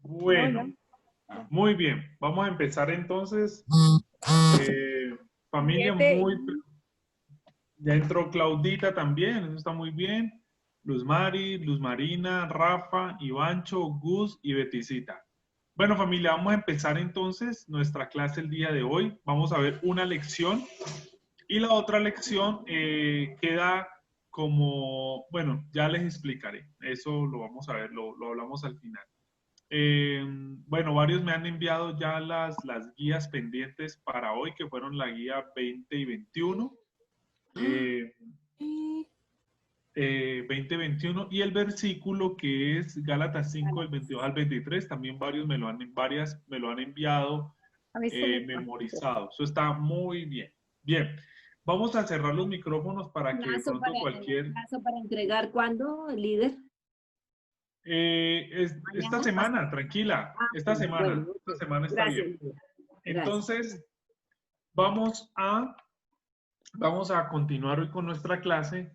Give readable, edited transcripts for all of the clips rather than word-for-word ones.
Bueno, Hola. muy bien. Vamos a empezar entonces. Familia, Siete. ya entró Claudita también, eso está muy bien. Luz Mari, Luz Marina, Rafa, Ivancho, Gus y Beticita. Bueno, familia, vamos a empezar entonces nuestra clase el día de hoy. Vamos a ver una lección y la otra lección queda como, bueno, ya les explicaré. Eso lo vamos a ver, lo hablamos al final. Bueno, varios me han enviado ya las guías pendientes para hoy, que fueron la guía 20 y 21. eh, 20, 21 y el versículo que es Gálatas 5 del 22 al 23, también varias me lo han enviado Avísame. memorizado. Eso está muy bien. Bien, vamos a cerrar los micrófonos para que de pronto cualquier... Plazo para entregar cuándo, líder. esta Mañana, semana, pasado. tranquila, Bueno, esta ok. semana está Gracias, bien. líder. Gracias. Entonces, vamos a Vamos a continuar hoy con nuestra clase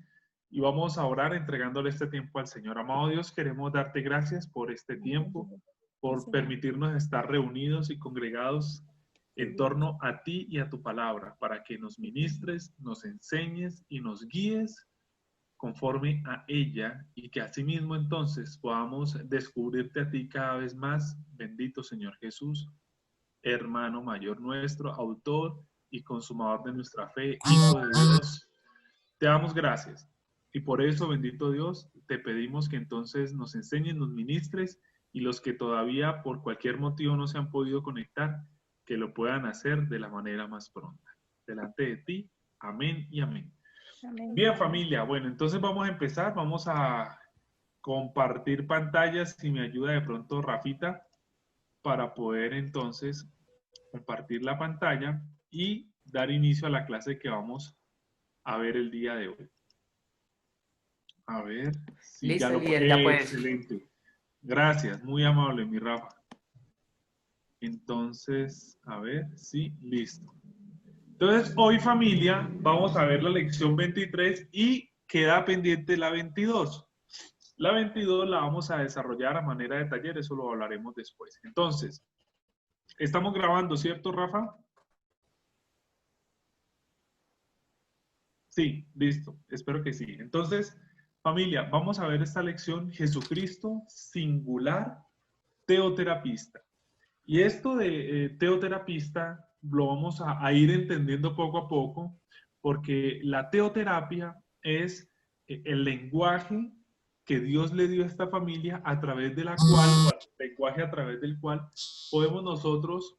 y vamos a orar entregándole este tiempo al Señor. Amado Dios, queremos darte gracias por este tiempo, por permitirnos estar reunidos y congregados en torno a ti y a tu palabra, para que nos ministres, nos enseñes y nos guíes conforme a ella y que asimismo entonces podamos descubrirte a ti cada vez más. Bendito Señor Jesús, hermano mayor nuestro, autor y consumador de nuestra fe, Hijo de Dios. Te damos gracias. Y por eso, bendito Dios, te pedimos que entonces nos enseñes, nos ministres y los que todavía por cualquier motivo no se han podido conectar, que lo puedan hacer de la manera más pronta. Delante de ti, amén y amén. Amén. Bien, familia, bueno, entonces vamos a empezar, vamos a compartir pantallas, si me ayuda de pronto Rafita, para poder entonces compartir la pantalla y dar inicio a la clase que vamos a ver el día de hoy. A ver si ya Listo, lo... líder, ya puedes. Excelente. Gracias, muy amable, mi Rafa. Entonces, a ver, sí, listo. Entonces, hoy familia, vamos a ver la lección 23 y queda pendiente la 22. La 22 la vamos a desarrollar a manera de taller, eso lo hablaremos después. Entonces, estamos grabando, ¿cierto, Rafa? Sí, listo. Espero que sí. Entonces, familia, vamos a ver esta lección Jesucristo singular teoterapista. Y esto de teoterapista lo vamos a ir entendiendo poco a poco, porque la teoterapia es el lenguaje que Dios le dio a esta familia a través de la cual, lenguaje a través del cual podemos nosotros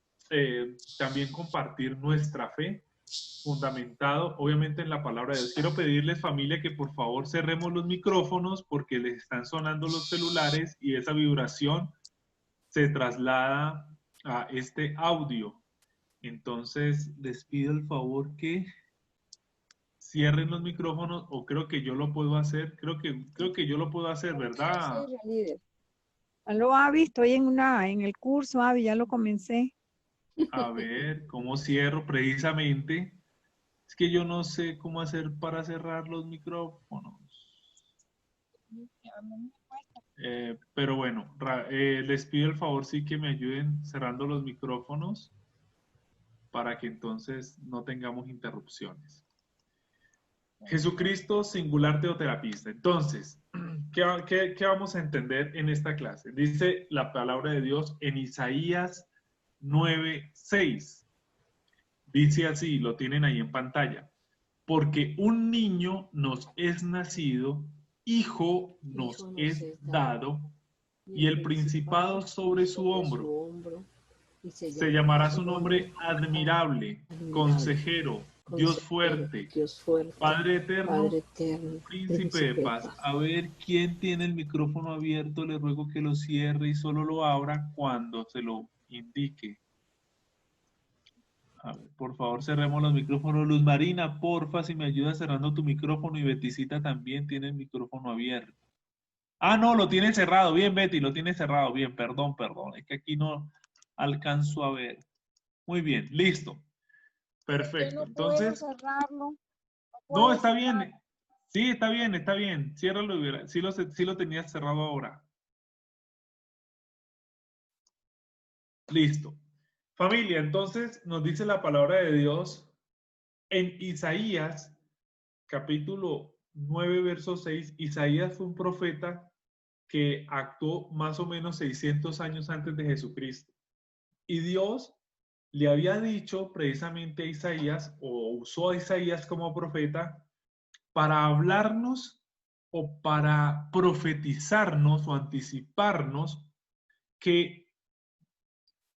también compartir nuestra fe fundamentado obviamente en la palabra de Dios. Quiero pedirles familia que por favor cerremos los micrófonos porque les están sonando los celulares y esa vibración se traslada a este audio. Entonces les pido el favor que cierren los micrófonos o creo que yo lo puedo hacer, creo que yo lo puedo hacer, ¿verdad? Cierra, líder. Lo Avi, estoy en el curso, Avi, ya lo comencé. A ver, ¿cómo cierro precisamente? Es que yo no sé cómo hacer para cerrar los micrófonos. Pero bueno, les pido el favor sí que me ayuden cerrando los micrófonos para que entonces no tengamos interrupciones. Jesucristo singular teoterapista. Entonces, ¿qué vamos a entender en esta clase? Dice la palabra de Dios en Isaías 9:6. Dice así, lo tienen ahí en pantalla. Porque un niño nos es nacido, hijo nos es dado, y el principado sobre su hombro. Se llamará su nombre admirable, consejero, Dios fuerte, Padre eterno, príncipe de paz. A ver, ¿quién tiene el micrófono abierto? Le ruego que lo cierre y solo lo abra cuando se lo indique. A ver, por favor, cerremos los micrófonos. Luz Marina, porfa, si me ayudas cerrando tu micrófono y Beticita también tiene el micrófono abierto. Ah, no, lo tiene cerrado. Bien, Betty, lo tiene cerrado. Bien, perdón, perdón. Es que aquí no alcanzo a ver. Muy bien, listo. Yo Perfecto. no puedo Entonces, cerrarlo, no no, puedo está cerrar. bien. Sí, está bien, está bien. Ciérralo. Sí lo tenías cerrado ahora. Listo. Familia, entonces nos dice la palabra de Dios en Isaías, capítulo 9, verso 6. Isaías fue un profeta que actuó más o menos 600 años antes de Jesucristo. Y Dios le había dicho precisamente a Isaías, o usó a Isaías como profeta, para hablarnos o para profetizarnos o anticiparnos que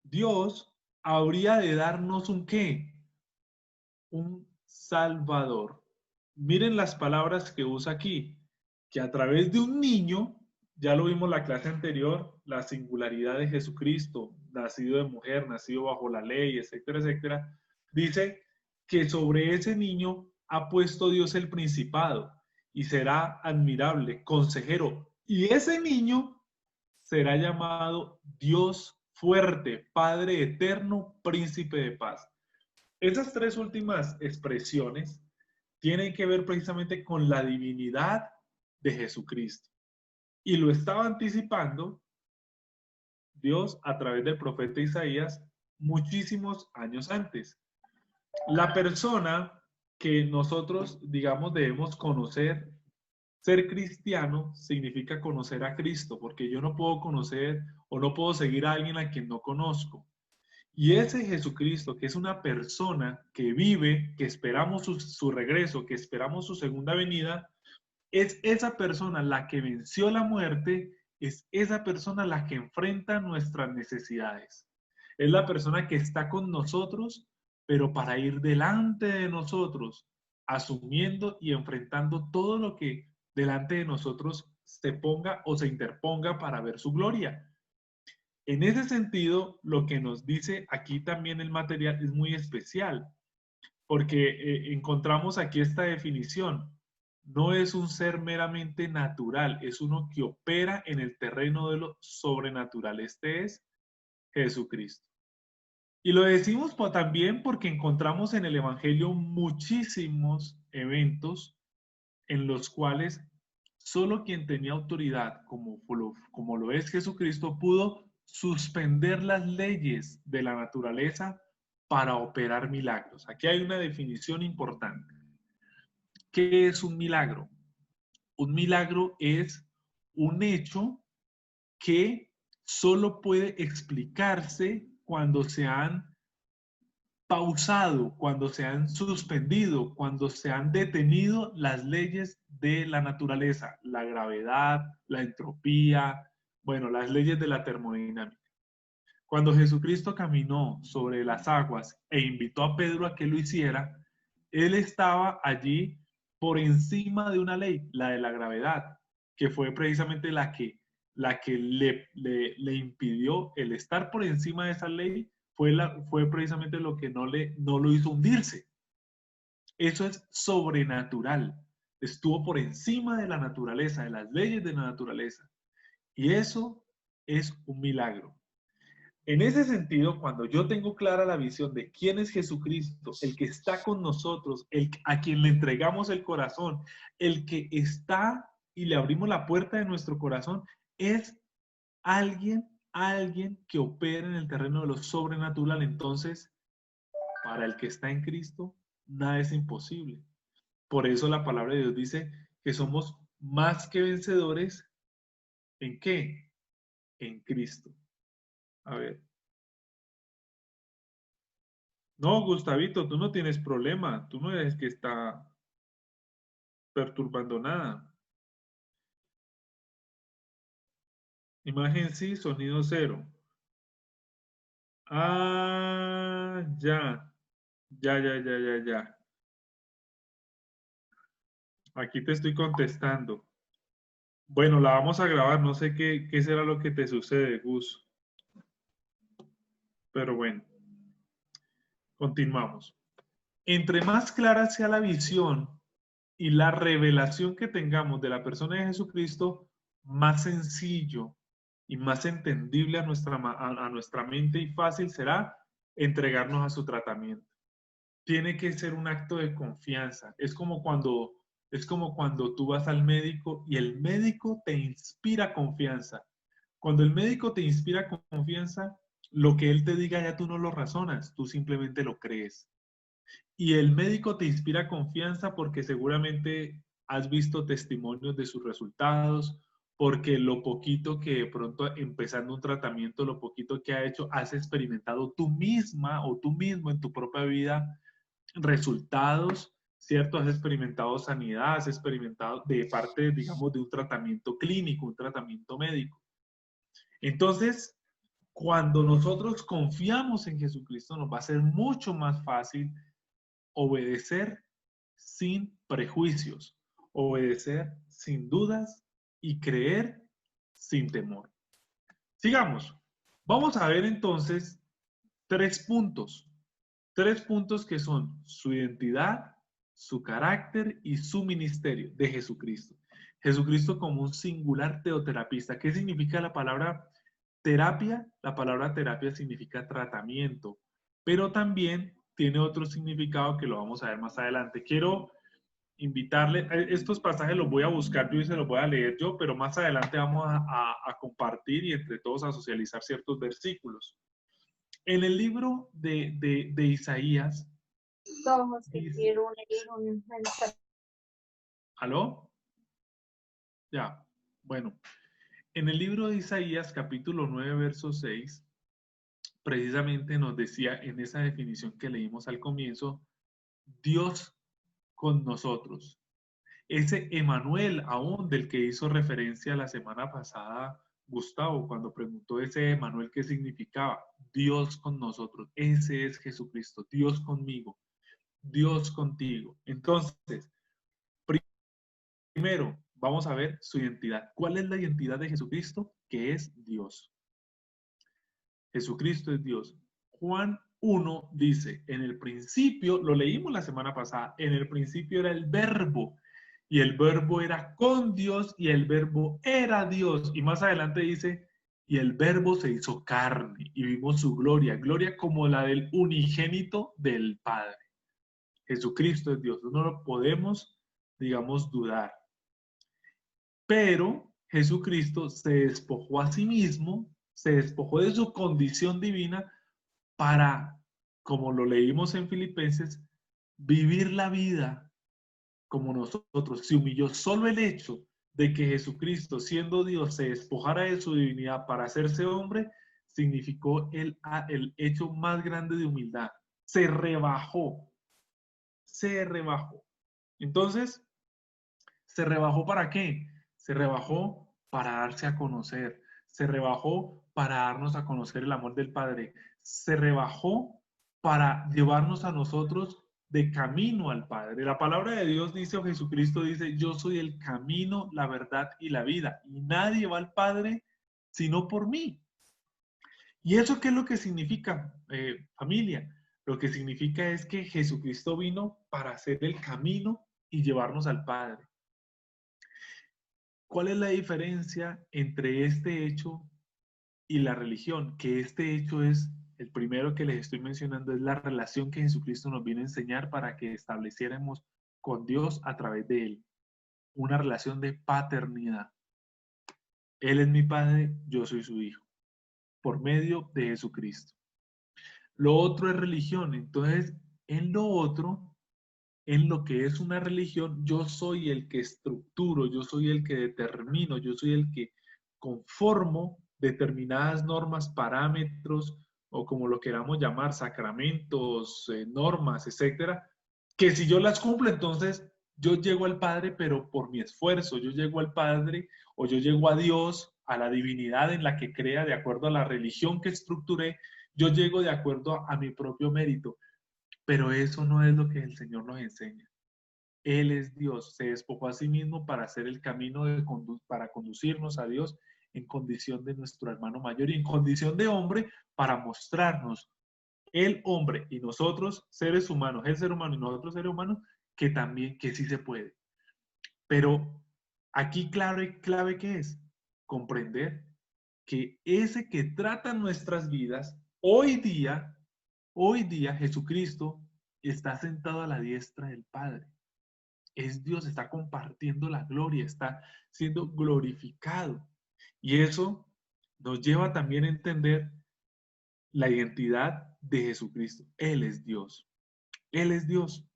Dios habría de darnos un qué, un Salvador. Miren las palabras que usa aquí, que a través de un niño, ya lo vimos en la clase anterior, la singularidad de Jesucristo, nacido de mujer, nacido bajo la ley, etcétera, etcétera, dice que sobre ese niño ha puesto Dios el principado y será admirable, consejero. Y ese niño será llamado Dios fuerte, Padre eterno, príncipe de paz. Esas tres últimas expresiones tienen que ver precisamente con la divinidad de Jesucristo. Y lo estaba anticipando Dios a través del profeta Isaías muchísimos años antes. La persona que nosotros, digamos, debemos conocer, ser cristiano, significa conocer a Cristo, porque yo no puedo conocer o no puedo seguir a alguien a quien no conozco. Y ese Jesucristo, que es una persona que vive, que esperamos su regreso, que esperamos su segunda venida, es esa persona la que venció la muerte, es esa persona la que enfrenta nuestras necesidades. Es la persona que está con nosotros, pero para ir delante de nosotros, asumiendo y enfrentando todo lo que delante de nosotros se ponga o se interponga para ver su gloria. En ese sentido, lo que nos dice aquí también el material es muy especial, porque encontramos aquí esta definición. No es un ser meramente natural, es uno que opera en el terreno de lo sobrenatural. Este es Jesucristo. Y lo decimos también porque encontramos en el Evangelio muchísimos eventos en los cuales solo quien tenía autoridad, como lo es Jesucristo, pudo suspender las leyes de la naturaleza para operar milagros. Aquí hay una definición importante. ¿Qué es un milagro? Un milagro es un hecho que solo puede explicarse cuando se han pausado, cuando se han suspendido, cuando se han detenido las leyes de la naturaleza, la gravedad, la entropía, bueno, las leyes de la termodinámica. Cuando Jesucristo caminó sobre las aguas e invitó a Pedro a que lo hiciera, él estaba allí por encima de una ley, la de la gravedad, que fue precisamente la que le impidió el estar por encima de esa ley, fue precisamente lo que no lo hizo hundirse. Eso es sobrenatural. Estuvo por encima de la naturaleza, de las leyes de la naturaleza. Y eso es un milagro. En ese sentido, cuando yo tengo clara la visión de quién es Jesucristo, el que está con nosotros, a quien le entregamos el corazón, el que está y le abrimos la puerta de nuestro corazón, es alguien que opera en el terreno de lo sobrenatural. Entonces, para el que está en Cristo, nada es imposible. Por eso la palabra de Dios dice que somos más que vencedores. ¿En qué? En Cristo. A ver. No, Gustavito, tú no tienes problema. Tú no eres que está perturbando nada. Imagen sí, sonido cero. Ah, ya. Ya, ya, ya, ya, ya. Aquí te estoy contestando. Bueno, la vamos a grabar. No sé qué será lo que te sucede, Gus. Pero bueno, continuamos. Entre más clara sea la visión y la revelación que tengamos de la persona de Jesucristo, más sencillo y más entendible a nuestra mente y fácil será entregarnos a su tratamiento. Tiene que ser un acto de confianza. Es como cuando tú vas al médico y el médico te inspira confianza. Cuando el médico te inspira confianza, Lo que él te diga ya tú no lo razonas, tú simplemente lo crees. Y el médico te inspira confianza porque seguramente has visto testimonios de sus resultados, porque lo poquito que de pronto empezando un tratamiento, lo poquito que ha hecho, has experimentado tú misma o tú mismo en tu propia vida resultados, ¿cierto? Has experimentado sanidad, has experimentado de parte, digamos, de un tratamiento clínico, un tratamiento médico. Entonces, cuando nosotros confiamos en Jesucristo, nos va a ser mucho más fácil obedecer sin prejuicios, obedecer sin dudas y creer sin temor. Sigamos. Vamos a ver entonces tres puntos. Tres puntos que son su identidad, su carácter y su ministerio de Jesucristo. Jesucristo como un singular teoterapista. ¿Qué significa la palabra terapia? La palabra terapia significa tratamiento, pero también tiene otro significado que lo vamos a ver más adelante. Quiero invitarle, estos pasajes los voy a buscar yo y se los voy a leer yo, pero más adelante vamos a compartir y entre todos a socializar ciertos versículos. En el libro de Isaías, quiero leer un mensaje. ¿Aló? Ya, bueno. En el libro de Isaías, capítulo 9, verso 6, precisamente nos decía en esa definición que leímos al comienzo, Dios con nosotros. Ese Emanuel aún del que hizo referencia la semana pasada Gustavo, cuando preguntó ese Emanuel qué significaba, Dios con nosotros, ese es Jesucristo, Dios conmigo, Dios contigo. Entonces, primero, vamos a ver su identidad. ¿Cuál es la identidad de Jesucristo? Que es Dios. Jesucristo es Dios. Juan 1 dice, en el principio, lo leímos la semana pasada, en el principio era el verbo, y el verbo era con Dios, y el verbo era Dios. Y más adelante dice, y el verbo se hizo carne, y vimos su gloria, gloria como la del unigénito del Padre. Jesucristo es Dios, no lo podemos, digamos, dudar. Pero Jesucristo se despojó a sí mismo, se despojó de su condición divina para, como lo leímos en Filipenses, vivir la vida como nosotros. Se humilló solo el hecho de que Jesucristo, siendo Dios, se despojara de su divinidad para hacerse hombre, significó el hecho más grande de humildad. Se rebajó, se rebajó. Entonces, ¿se rebajó para qué? Se rebajó para darse a conocer. Se rebajó para darnos a conocer el amor del Padre. Se rebajó para llevarnos a nosotros de camino al Padre. La palabra de Dios dice, o Jesucristo dice, yo soy el camino, la verdad y la vida. Y nadie va al Padre sino por mí. ¿Y eso qué es lo que significa, familia? Lo que significa es que Jesucristo vino para hacer el camino y llevarnos al Padre. ¿Cuál es la diferencia entre este hecho y la religión? Que este hecho es, el primero que les estoy mencionando, es la relación que Jesucristo nos viene a enseñar para que estableciéramos con Dios a través de Él. Una relación de paternidad. Él es mi Padre, yo soy su Hijo, por medio de Jesucristo. Lo otro es religión. Entonces, en lo otro, en lo que es una religión, yo soy el que estructuro, yo soy el que determino, yo soy el que conformo determinadas normas, parámetros o como lo queramos llamar, sacramentos, normas, etcétera, que si yo las cumplo, entonces yo llego al Padre, pero por mi esfuerzo, yo llego al Padre o yo llego a Dios, a la divinidad en la que crea, de acuerdo a la religión que estructuré, yo llego de acuerdo a mi propio mérito. Pero eso no es lo que el Señor nos enseña. Él es Dios, se despojó a sí mismo para hacer el camino para conducirnos a Dios en condición de nuestro hermano mayor y en condición de hombre para mostrarnos el hombre y nosotros seres humanos, el ser humano y nosotros seres humanos, que también, que sí se puede. Pero aquí clave ¿qué es? Comprender que ese que trata nuestras vidas, hoy día Jesucristo está sentado a la diestra del Padre. Es Dios, está compartiendo la gloria, está siendo glorificado. Y eso nos lleva también a entender la identidad de Jesucristo. Él es Dios. Él es Dios.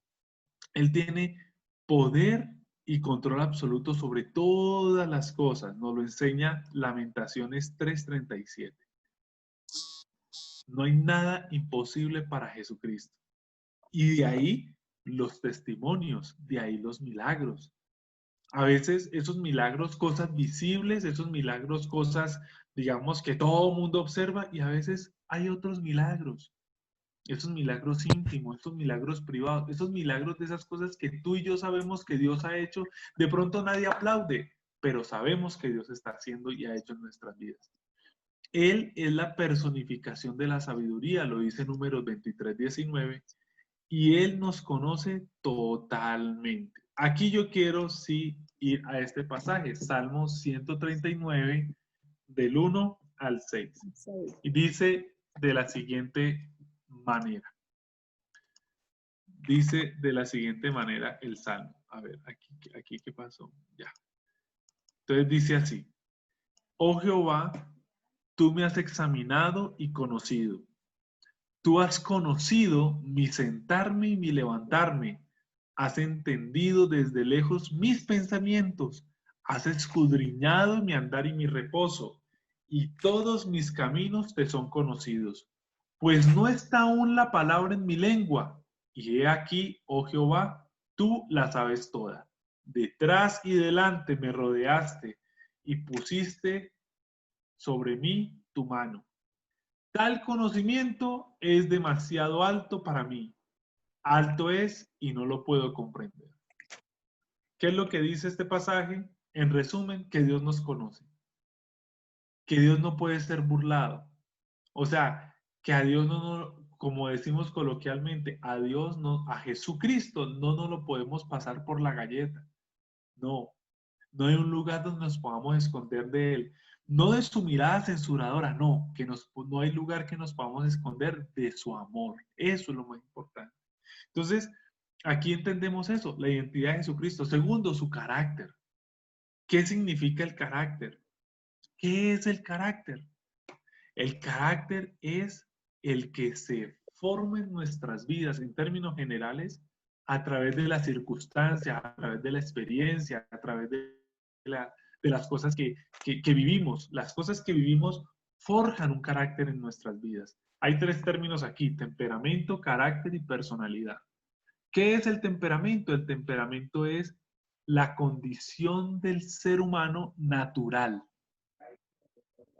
Él tiene poder y control absoluto sobre todas las cosas. Nos lo enseña Lamentaciones 3:37. No hay nada imposible para Jesucristo. Y de ahí los testimonios, de ahí los milagros. A veces esos milagros, cosas visibles, esos milagros, cosas, digamos, que todo el mundo observa, y a veces hay otros milagros, esos milagros íntimos, esos milagros privados, esos milagros de esas cosas que tú y yo sabemos que Dios ha hecho. De pronto nadie aplaude, pero sabemos que Dios está haciendo y ha hecho en nuestras vidas. Él es la personificación de la sabiduría, lo dice Números 23:19, y Él nos conoce totalmente. Aquí yo quiero sí ir a este pasaje, Salmo 139, del 1 al 6. Y dice de la siguiente manera. Dice de la siguiente manera el Salmo. A ver, aquí ¿qué pasó? Ya. Entonces dice así. Oh Jehová, tú me has examinado y conocido. Tú has conocido mi sentarme y mi levantarme. Has entendido desde lejos mis pensamientos. Has escudriñado mi andar y mi reposo. Y todos mis caminos te son conocidos. Pues no está aún la palabra en mi lengua. Y he aquí, oh Jehová, tú la sabes toda. Detrás y delante me rodeaste y pusiste sobre mí tu mano. Tal conocimiento es demasiado alto para mí. Alto es y no lo puedo comprender. ¿Qué es lo que dice este pasaje? En resumen, que Dios nos conoce. Que Dios no puede ser burlado. O sea, que a Dios no, como decimos coloquialmente, a Dios no, a Jesucristo no nos lo podemos pasar por la galleta. No, no hay un lugar donde nos podamos esconder de Él. No de su mirada censuradora, no, no hay lugar que nos podamos esconder de su amor. Eso es lo más importante. Entonces, aquí entendemos eso, la identidad de Jesucristo. Segundo, su carácter. ¿Qué significa el carácter? ¿Qué es el carácter? El carácter es el que se forma en nuestras vidas en términos generales a través de las circunstancias, a través de la experiencia, a través de las cosas que vivimos. Las cosas que vivimos forjan un carácter en nuestras vidas. Hay tres términos aquí: temperamento, carácter y personalidad. ¿Qué es el temperamento? El temperamento es la condición del ser humano natural.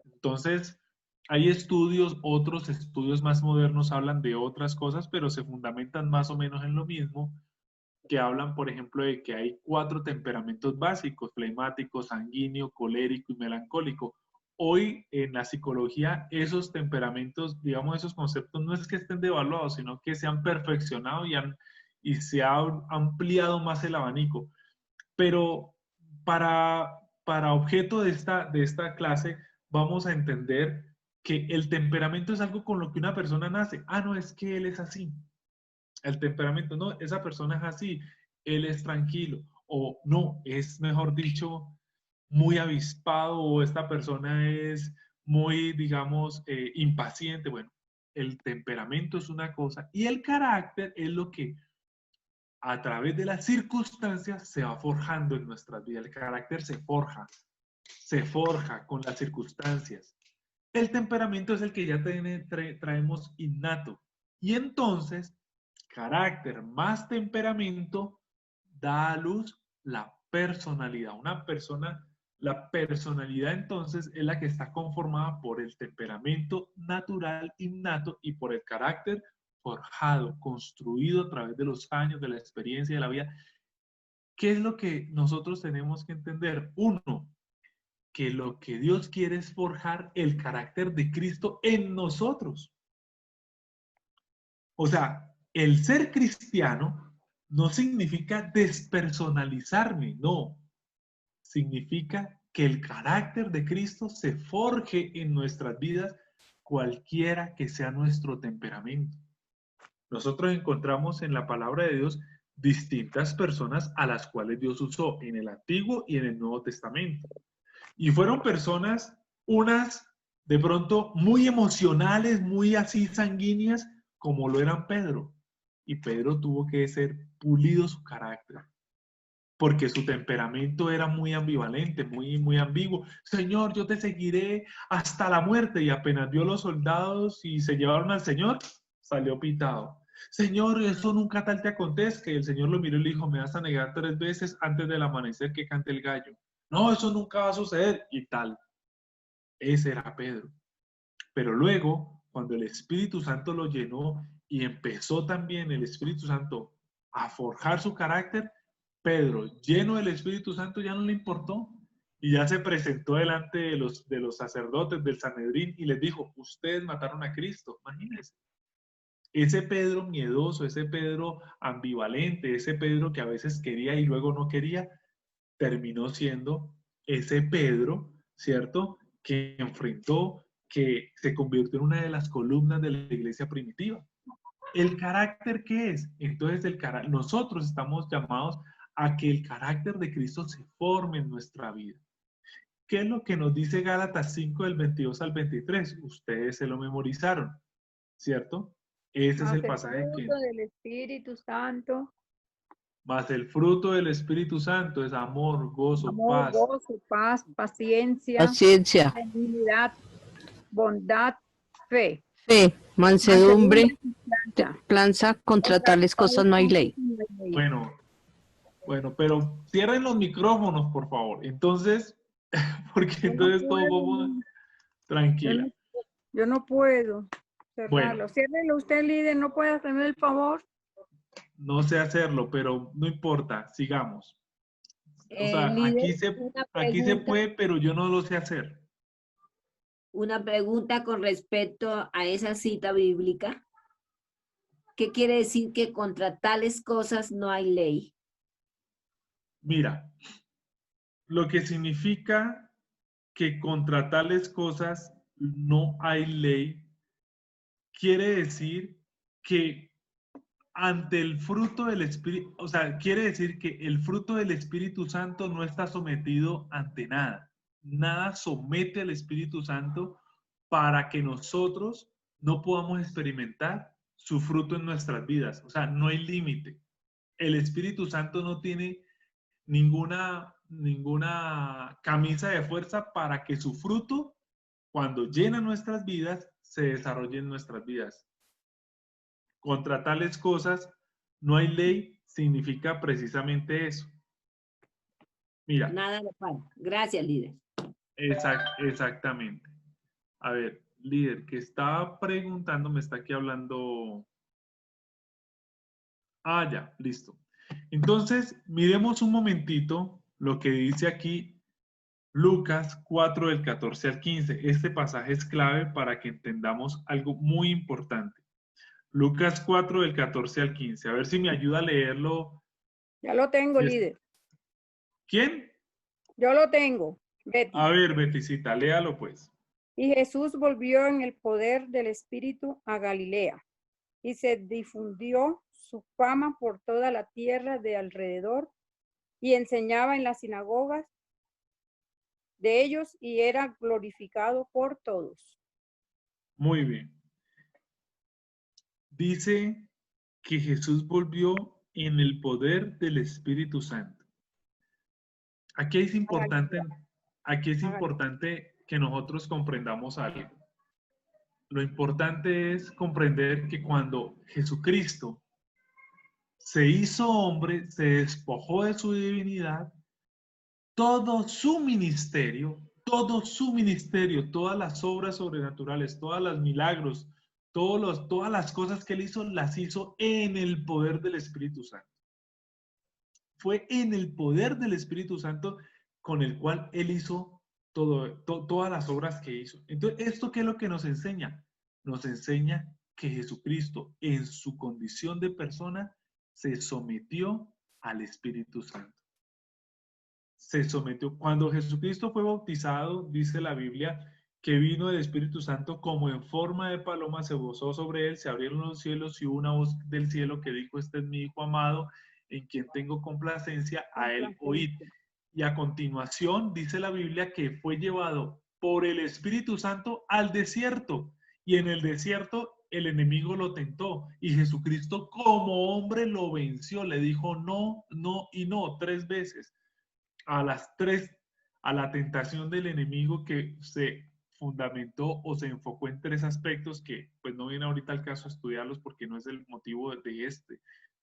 Entonces, hay estudios, otros estudios más modernos hablan de otras cosas, pero se fundamentan más o menos en lo mismo, que hablan, por ejemplo, de que hay 4 temperamentos básicos: flemático, sanguíneo, colérico y melancólico. Hoy en la psicología esos temperamentos, digamos, esos conceptos no es que estén devaluados, sino que se han perfeccionado y se ha ampliado más el abanico. Pero para objeto de esta clase vamos a entender que el temperamento es algo con lo que una persona nace. Ah, no, es que él es así. El temperamento, no, esa persona es así, él es tranquilo, o no, es mejor dicho, muy avispado, o esta persona es muy, digamos, impaciente. Bueno, el temperamento es una cosa y el carácter es lo que a través de las circunstancias se va forjando en nuestras vidas. El carácter se forja con las circunstancias. El temperamento es el que ya traemos innato. Y entonces, carácter más temperamento da a luz la personalidad. Una persona, la personalidad entonces es la que está conformada por el temperamento natural innato y por el carácter forjado, construido a través de los años, de la experiencia de la vida. ¿Qué es lo que nosotros tenemos que entender? Uno, que lo que Dios quiere es forjar el carácter de Cristo en nosotros. O sea, el ser cristiano no significa despersonalizarme, no. Significa que el carácter de Cristo se forje en nuestras vidas, cualquiera que sea nuestro temperamento. Nosotros encontramos en la palabra de Dios distintas personas a las cuales Dios usó en el Antiguo y en el Nuevo Testamento. Y fueron personas, unas de pronto muy emocionales, muy así sanguíneas, como lo eran Pedro. Y Pedro tuvo que ser pulido su carácter, porque su temperamento era muy ambivalente, muy ambiguo. Señor, yo te seguiré hasta la muerte. Y apenas vio a los soldados y se llevaron al Señor, salió pitado. Señor, eso nunca tal te acontezca. Y el Señor lo miró y le dijo, me vas a negar 3 veces antes del amanecer que cante el gallo. No, eso nunca va a suceder. Y tal. Ese era Pedro. Pero luego, cuando el Espíritu Santo lo llenó y empezó también el Espíritu Santo a forjar su carácter, Pedro, lleno del Espíritu Santo, ya no le importó y ya se presentó delante de los sacerdotes del Sanedrín y les dijo, ustedes mataron a Cristo, imagínense. Ese Pedro miedoso, ese Pedro ambivalente, ese Pedro que a veces quería y luego no quería, terminó siendo ese Pedro, ¿cierto? Que enfrentó, que se convirtió en una de las columnas de la iglesia primitiva. ¿El carácter qué es? Entonces, nosotros estamos llamados a que el carácter de Cristo se forme en nuestra vida. ¿Qué es lo que nos dice Gálatas 5 del 22 al 23? Ustedes se lo memorizaron, ¿cierto? Ese es Más el el pasaje que... fruto del Espíritu Santo, Mas el fruto del Espíritu Santo es amor, gozo, amor, paz. gozo, paz, paciencia, Paciencia, benignidad, bondad, fe, fe, mansedumbre, mansedumbre y templanza. templanza, contra Contra tales cosas tales no hay cosas ley. no hay ley. Bueno, pero cierren los micrófonos, por favor. Entonces, porque Yo no entonces todos puedo, vamos no, yo tranquila. no, yo no puedo Bueno, cerrarlo. Ciérrelo usted, líder, no puede hacerme el favor. no sé hacerlo, pero no importa, sigamos. O sea, Líder, aquí se puede, pero yo no lo sé hacer. una pregunta con respecto a esa cita bíblica. ¿Qué quiere decir que contra tales cosas no hay ley? Mira, lo que significa que contra tales cosas no hay ley, quiere decir que ante el fruto del Espíritu, o sea, quiere decir que el fruto del Espíritu Santo no está sometido ante nada. Nada somete al Espíritu Santo para que nosotros no podamos experimentar su fruto en nuestras vidas. O sea, no hay límite. El Espíritu Santo no tiene ninguna camisa de fuerza para que su fruto, cuando llena nuestras vidas, se desarrolle en nuestras vidas. Contra tales cosas no hay ley, significa precisamente eso. Mira. Nada lo para. Gracias, líder. Exactamente. A ver, líder, que estaba preguntando, me está aquí hablando. Ah, ya, listo. Entonces, miremos un momentito lo que dice aquí Lucas 4 del 14 al 15. Este pasaje es clave para que entendamos algo muy importante. Lucas 4 del 14 al 15. A ver si me ayuda a leerlo. Ya lo tengo, líder. ¿Quién? Yo lo tengo, Betty. A ver, Beticita, léalo pues. Y Jesús volvió en el poder del Espíritu a Galilea, y se difundió su fama por toda la tierra de alrededor, y enseñaba en las sinagogas de ellos, y era glorificado por todos. Muy bien. Dice que Jesús volvió en el poder del Espíritu Santo. Aquí es importante que nosotros comprendamos algo. Lo importante es comprender que cuando Jesucristo se hizo hombre, se despojó de su divinidad, todo su ministerio, todas las obras sobrenaturales, todos los milagros, todas las cosas que él hizo, las hizo en el poder del Espíritu Santo. Fue en el poder del Espíritu Santo con el cual él hizo todas las obras que hizo. Entonces, ¿esto qué es lo que nos enseña? Nos enseña que Jesucristo, en su condición de persona, se sometió al Espíritu Santo. Se sometió. Cuando Jesucristo fue bautizado, dice la Biblia, que vino el Espíritu Santo como en forma de paloma, se posó sobre él, se abrieron los cielos y una voz del cielo que dijo, este es mi Hijo amado, en quien tengo complacencia, a él oíd. Y a continuación dice la Biblia que fue llevado por el Espíritu Santo al desierto. Y en el desierto el enemigo lo tentó. Y Jesucristo como hombre lo venció. Le dijo no, no y no 3 veces. A las 3, a la tentación del enemigo que se fundamentó o se enfocó en 3 aspectos que pues no viene ahorita al caso estudiarlos porque no es el motivo de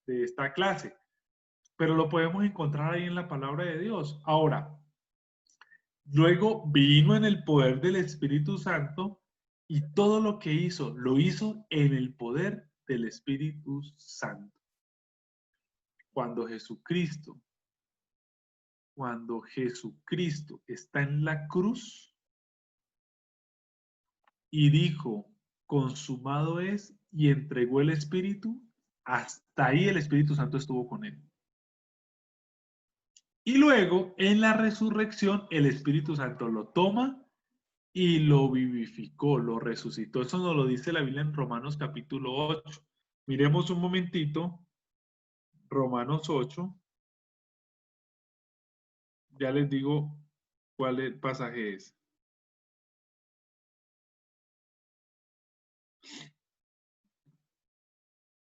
esta clase. Pero lo podemos encontrar ahí en la palabra de Dios. Ahora, luego vino en el poder del Espíritu Santo y todo lo que hizo, lo hizo en el poder del Espíritu Santo. Cuando Jesucristo está en la cruz y dijo, consumado es, y entregó el Espíritu, hasta ahí el Espíritu Santo estuvo con él. Y luego, en la resurrección, el Espíritu Santo lo toma y lo vivificó, lo resucitó. Eso nos lo dice la Biblia en Romanos capítulo 8. Miremos un momentito, Romanos 8. Ya les digo cuál pasaje es.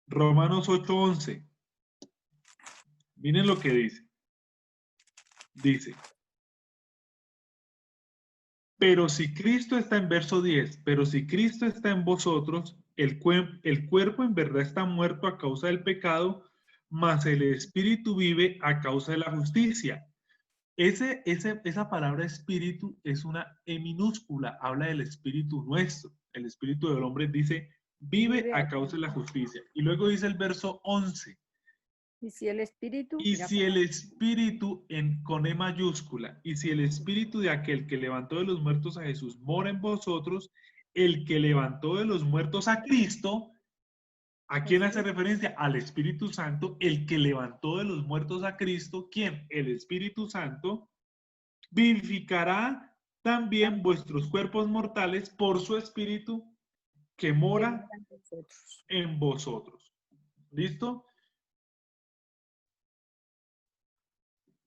Romanos 8:11. Miren lo que dice. Dice, pero si Cristo está en verso 10, pero si Cristo está en vosotros, el cuerpo en verdad está muerto a causa del pecado, mas el espíritu vive a causa de la justicia. Esa palabra espíritu es una E minúscula, habla del espíritu nuestro. El espíritu del hombre dice, vive a causa de la justicia. Y luego dice el verso 11. Y si el espíritu, Y si el espíritu con E mayúscula, y si el espíritu de aquel que levantó de los muertos a Jesús mora en vosotros, el que levantó de los muertos a Cristo, ¿a quién hace referencia? Al Espíritu Santo, el que levantó de los muertos a Cristo, ¿quién? El Espíritu Santo, vivificará también vuestros cuerpos mortales por su Espíritu que mora en vosotros. ¿Listo?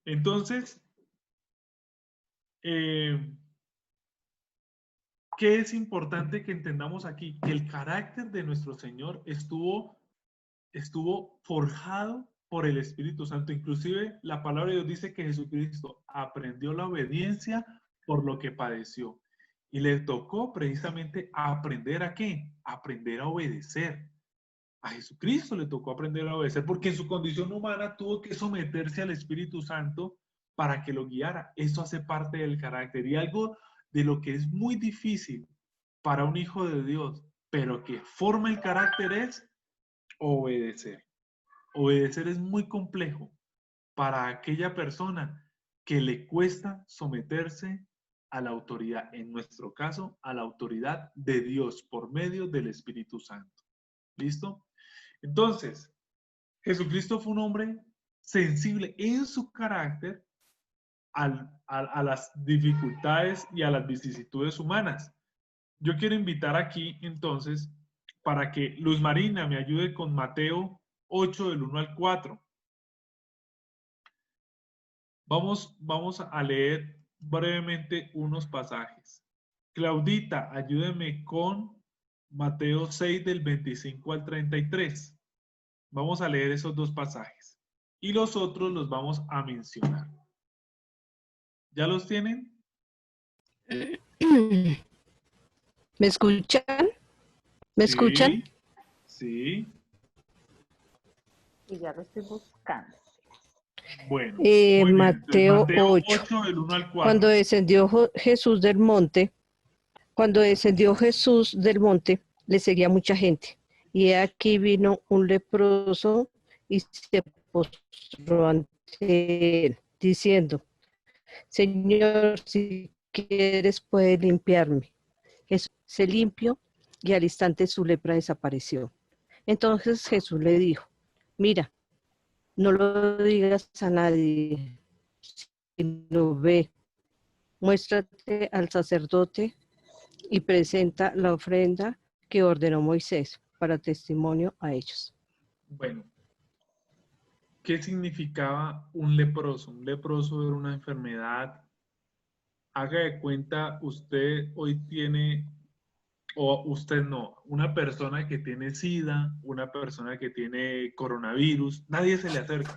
Entonces, ¿qué es importante que entendamos aquí? Que el carácter de nuestro Señor estuvo forjado por el Espíritu Santo. Inclusive la palabra de Dios dice que Jesucristo aprendió la obediencia por lo que padeció. Y le tocó precisamente aprender ¿a qué? Aprender a obedecer. A Jesucristo le tocó aprender a obedecer porque en su condición humana tuvo que someterse al Espíritu Santo para que lo guiara. Eso hace parte del carácter. Y algo de lo que es muy difícil para un hijo de Dios, pero que forma el carácter es obedecer. Obedecer es muy complejo para aquella persona que le cuesta someterse a la autoridad, en nuestro caso, a la autoridad de Dios por medio del Espíritu Santo. ¿Listo? Entonces, Jesucristo fue un hombre sensible en su carácter a las dificultades y a las vicisitudes humanas. Yo quiero invitar aquí, entonces, para que Luz Marina me ayude con Mateo 8, del 1 al 4. Vamos a leer brevemente unos pasajes. Claudita, ayúdeme con Mateo 6, del 25 al 33. Vamos a leer esos 2 pasajes. Y los otros los vamos a mencionar. ¿Ya los tienen? ¿Me escuchan? ¿Me escuchan? Sí. Y ya lo estoy buscando. Bueno, muy bien. Mateo Mateo 8. 8, del 1 al 4. Cuando descendió Jesús del monte, le seguía mucha gente. Y aquí vino un leproso y se postró ante él, diciendo, Señor, si quieres puedes limpiarme. Jesús se limpió y al instante su lepra desapareció. Entonces Jesús le dijo, mira, no lo digas a nadie, sino ve, muéstrate al sacerdote y presenta la ofrenda que ordenó Moisés para testimonio a ellos. Bueno, ¿qué significaba un leproso? Un leproso era una enfermedad haga de cuenta, usted hoy tiene, o usted no, una persona que tiene SIDA, una persona que tiene coronavirus, nadie se le acerca.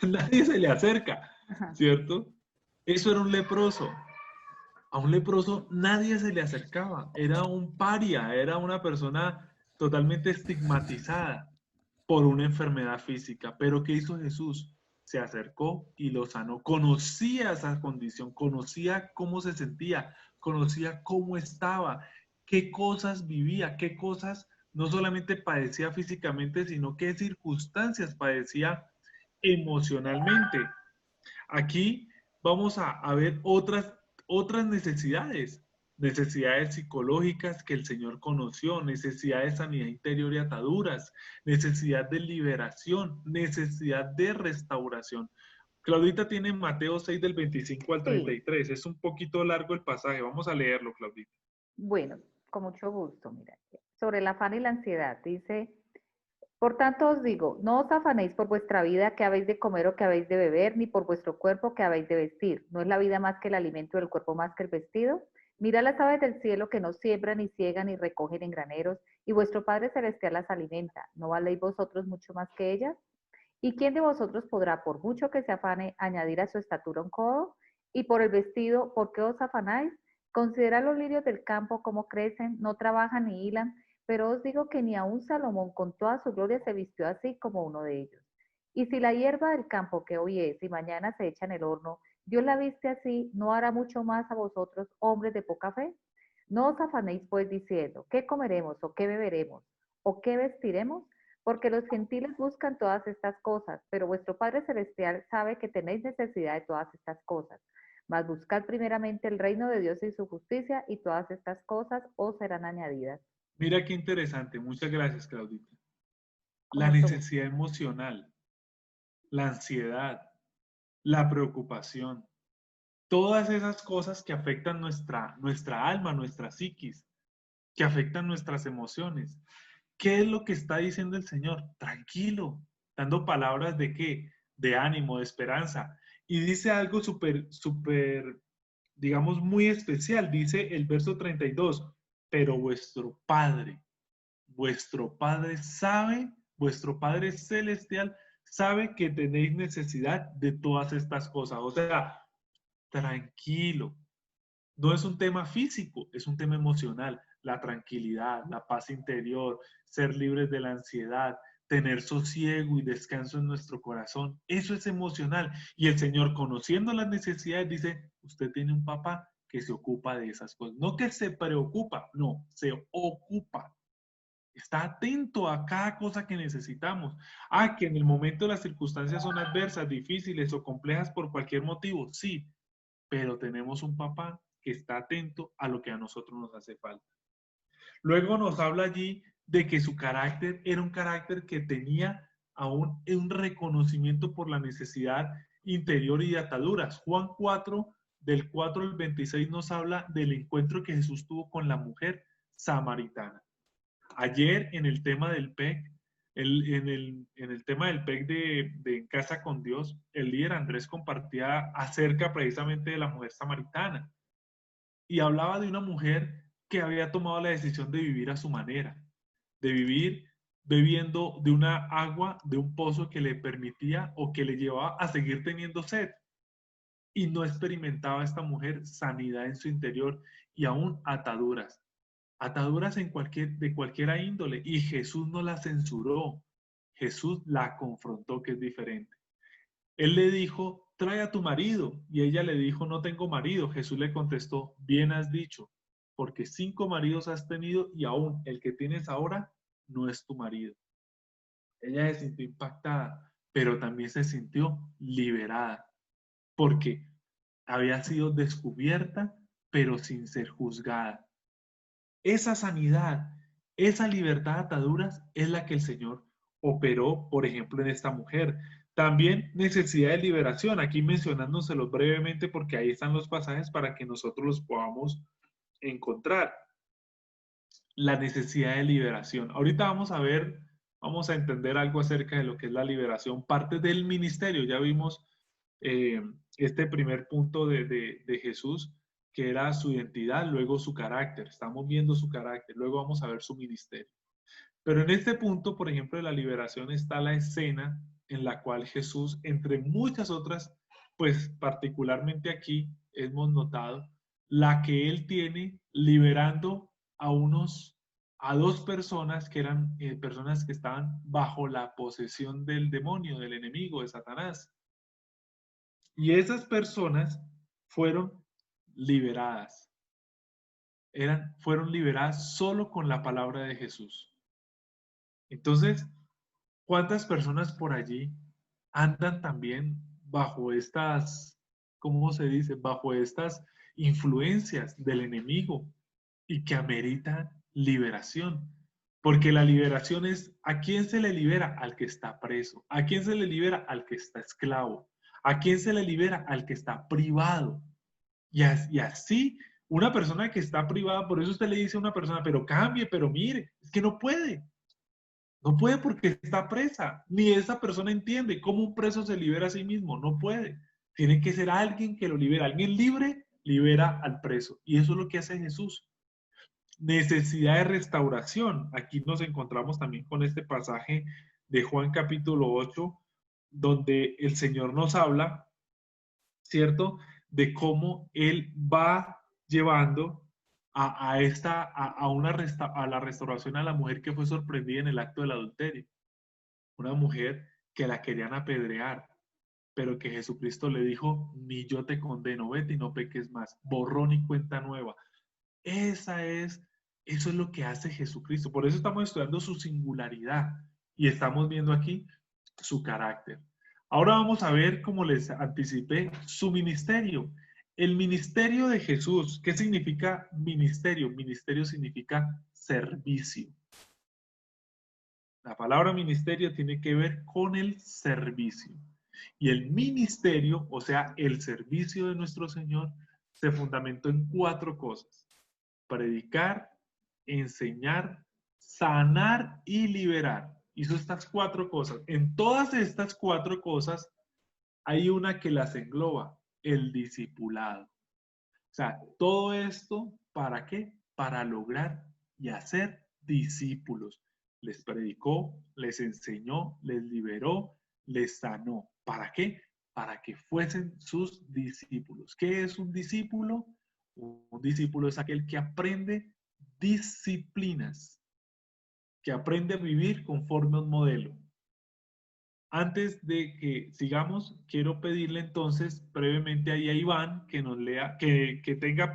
Nadie se le acerca, Ajá. ¿cierto? Eso era un leproso. A un leproso nadie se le acercaba. Era un paria, era una persona totalmente estigmatizada por una enfermedad física. Pero ¿qué hizo Jesús? Se acercó y lo sanó. Conocía esa condición, conocía cómo se sentía, conocía cómo estaba, qué cosas vivía, qué cosas no solamente padecía físicamente, sino qué circunstancias padecía emocionalmente. Aquí vamos a ver otras necesidades, necesidades psicológicas que el Señor conoció, necesidad de sanidad interior y ataduras, necesidad de liberación, necesidad de restauración. Claudita tiene Mateo 6 del 25 al Sí. 33. Es un poquito largo el pasaje. Vamos a leerlo, Claudita. Bueno, con mucho gusto, mira. Sobre el afán y la ansiedad, dice, por tanto os digo, no os afanéis por vuestra vida, que habéis de comer o que habéis de beber, ni por vuestro cuerpo, que habéis de vestir. ¿No es la vida más que el alimento, del cuerpo más que el vestido? Mira las aves del cielo que no siembran, ni ciegan, ni recogen en graneros, y vuestro Padre Celestial las alimenta. ¿No valéis vosotros mucho más que ellas? ¿Y quién de vosotros podrá, por mucho que se afane, añadir a su estatura un codo? Y por el vestido, ¿por qué os afanáis? Considerad los lirios del campo, cómo crecen, no trabajan ni hilan, pero os digo que ni aun Salomón con toda su gloria se vistió así como uno de ellos. Y si la hierba del campo que hoy es y mañana se echa en el horno, Dios la viste así, ¿no hará mucho más a vosotros, hombres de poca fe? No os afanéis pues diciendo, ¿qué comeremos o qué beberemos o qué vestiremos? Porque los gentiles buscan todas estas cosas, pero vuestro Padre Celestial sabe que tenéis necesidad de todas estas cosas. Mas buscad primeramente el reino de Dios y su justicia, y todas estas cosas os serán añadidas. Mira qué interesante. Muchas gracias, Claudita. Con La mucho gusto. necesidad emocional, la ansiedad, la preocupación, todas esas cosas que afectan nuestra alma, nuestra psiquis, que afectan nuestras emociones. ¿Qué es lo que está diciendo el Señor? Tranquilo, dando palabras de qué, de ánimo, de esperanza. Y dice algo súper, digamos, muy especial. Dice el verso 32, pero vuestro Padre sabe, vuestro Padre celestial sabe que tenéis necesidad de todas estas cosas. O sea, tranquilo. No es un tema físico, es un tema emocional. La tranquilidad, la paz interior, ser libres de la ansiedad, tener sosiego y descanso en nuestro corazón. Eso es emocional. Y el Señor, conociendo las necesidades, dice, usted tiene un papá que se ocupa de esas cosas. No que se preocupa, no, se ocupa. Está atento a cada cosa que necesitamos. Ah, que en el momento las circunstancias son adversas, difíciles o complejas por cualquier motivo, sí, pero tenemos un papá que está atento a lo que a nosotros nos hace falta. Luego nos habla allí de que su carácter era un carácter que tenía aún un reconocimiento por la necesidad interior y de ataduras. Juan 4, del 4 al 26 nos habla del encuentro que Jesús tuvo con la mujer samaritana. Ayer en el tema del PEC, en el tema del PEC de En Casa con Dios, el líder Andrés compartía acerca precisamente de la mujer samaritana y hablaba de una mujer que había tomado la decisión de vivir a su manera, de vivir bebiendo de una agua, de un pozo que le permitía o que le llevaba a seguir teniendo sed. Y no experimentaba esta mujer sanidad en su interior y aún ataduras. Ataduras de cualquiera índole. Y Jesús no la censuró. Jesús la confrontó, que es diferente. Él le dijo, trae a tu marido. Y ella le dijo, no tengo marido. Jesús le contestó, bien has dicho, porque 5 maridos has tenido y aún el que tienes ahora no es tu marido. Ella se sintió impactada, pero también se sintió liberada, porque había sido descubierta, pero sin ser juzgada. Esa sanidad, esa libertad de ataduras es la que el Señor operó, por ejemplo, en esta mujer. También necesidad de liberación, aquí mencionándoselos brevemente porque ahí están los pasajes para que nosotros los podamos encontrar. La necesidad de liberación. Ahorita vamos a ver, vamos a entender algo acerca de lo que es la liberación, parte del ministerio. Ya vimos este primer punto de Jesús, que era su identidad, luego su carácter. Estamos viendo su carácter, luego vamos a ver su ministerio. Pero en este punto, por ejemplo, de la liberación está la escena en la cual Jesús, entre muchas otras, pues particularmente aquí hemos notado la que él tiene liberando a dos personas que eran personas que estaban bajo la posesión del demonio, del enemigo, de Satanás. Y esas personas fueron liberadas. Fueron liberadas solo con la palabra de Jesús. Entonces, ¿cuántas personas por allí andan también bajo estas, ¿cómo se dice? Bajo estas influencias del enemigo y que ameritan liberación. Porque la liberación es, ¿a quién se le libera? Al que está preso. ¿A quién se le libera? Al que está esclavo. ¿A quién se le libera? Al que está privado. Y así, una persona que está privada, por eso usted le dice a una persona, pero cambie, pero mire, es que no puede. No puede porque está presa. Ni esa persona entiende cómo un preso se libera a sí mismo. No puede. Tiene que ser alguien que lo libera. Alguien libre libera al preso. Y eso es lo que hace Jesús. Necesidad de restauración. Aquí nos encontramos también con este pasaje de Juan capítulo 8, donde el Señor nos habla, ¿cierto? De cómo Él va llevando a la restauración a la mujer que fue sorprendida en el acto del adulterio. Una mujer que la querían apedrear, pero que Jesucristo le dijo, ni yo te condeno, vete y no peques más, borrón y cuenta nueva. Eso es lo que hace Jesucristo. Por eso estamos estudiando su singularidad y estamos viendo aquí su carácter. Ahora vamos a ver, como les anticipé, su ministerio. El ministerio de Jesús. ¿Qué significa ministerio? Ministerio significa servicio. La palabra ministerio tiene que ver con el servicio. Y el ministerio, o sea, el servicio de nuestro Señor, se fundamentó en 4 cosas. Predicar, enseñar, sanar y liberar. Hizo estas 4 cosas. En todas estas 4 cosas hay una que las engloba, el discipulado. O sea, todo esto, ¿para qué? Para lograr y hacer discípulos. Les predicó, les enseñó, les liberó, les sanó. ¿Para qué? Para que fuesen sus discípulos. ¿Qué es un discípulo? Un discípulo es aquel que aprende disciplinas, que aprende a vivir conforme a un modelo. Antes de que sigamos, quiero pedirle entonces brevemente ahí a Iván que nos lea, que tenga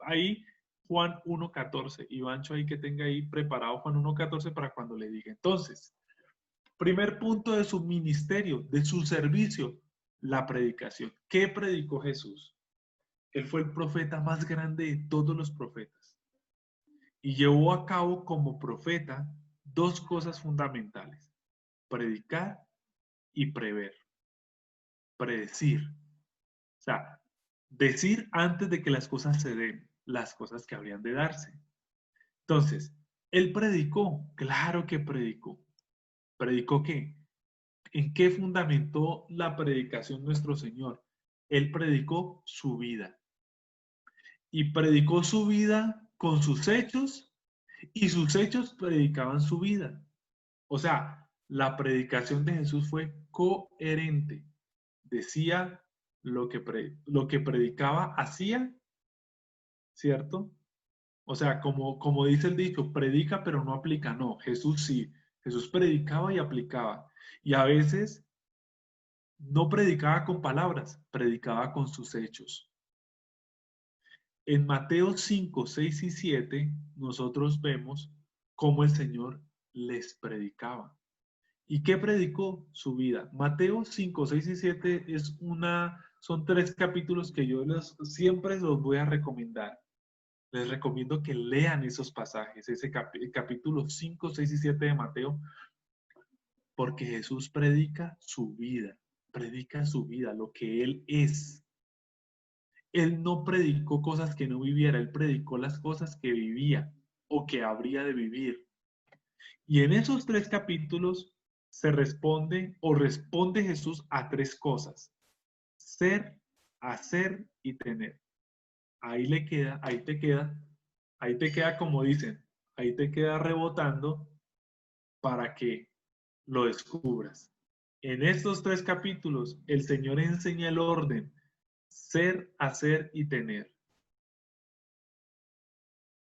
ahí Juan 1.14. Ivancho ahí que tenga ahí preparado Juan 1.14 para cuando le diga. Entonces, primer punto de su ministerio, de su servicio, la predicación. ¿Qué predicó Jesús? Él fue el profeta más grande de todos los profetas. Y llevó a cabo como profeta 2 cosas fundamentales. Predicar y prever. Predecir. O sea, decir antes de que las cosas se den, las cosas que habrían de darse. Entonces, él predicó, claro que predicó. ¿Predicó qué? ¿En qué fundamentó la predicación nuestro Señor? Él predicó su vida. Y predicó su vida con sus hechos, y sus hechos predicaban su vida. O sea, la predicación de Jesús fue coherente. Decía lo que predicaba, hacía, ¿cierto? O sea, como dice el dicho, predica pero no aplica. No, Jesús sí. Jesús predicaba y aplicaba. Y a veces no predicaba con palabras, predicaba con sus hechos. En Mateo 5, 6 y 7, nosotros vemos cómo el Señor les predicaba. ¿Y qué predicó? Su vida. Mateo 5, 6 y 7 son 3 capítulos que yo siempre los voy a recomendar. Les recomiendo que lean esos pasajes, capítulo 5, 6 y 7 de Mateo, porque Jesús predica su vida, lo que Él es. Él no predicó cosas que no viviera, Él predicó las cosas que vivía o que habría de vivir. Y en esos 3 capítulos responde Jesús a 3 cosas. ser, hacer y tener. Ahí le queda, ahí te queda como dicen, ahí te queda rebotando para que lo descubras. En estos 3 capítulos, el Señor enseña el orden, ser, hacer y tener.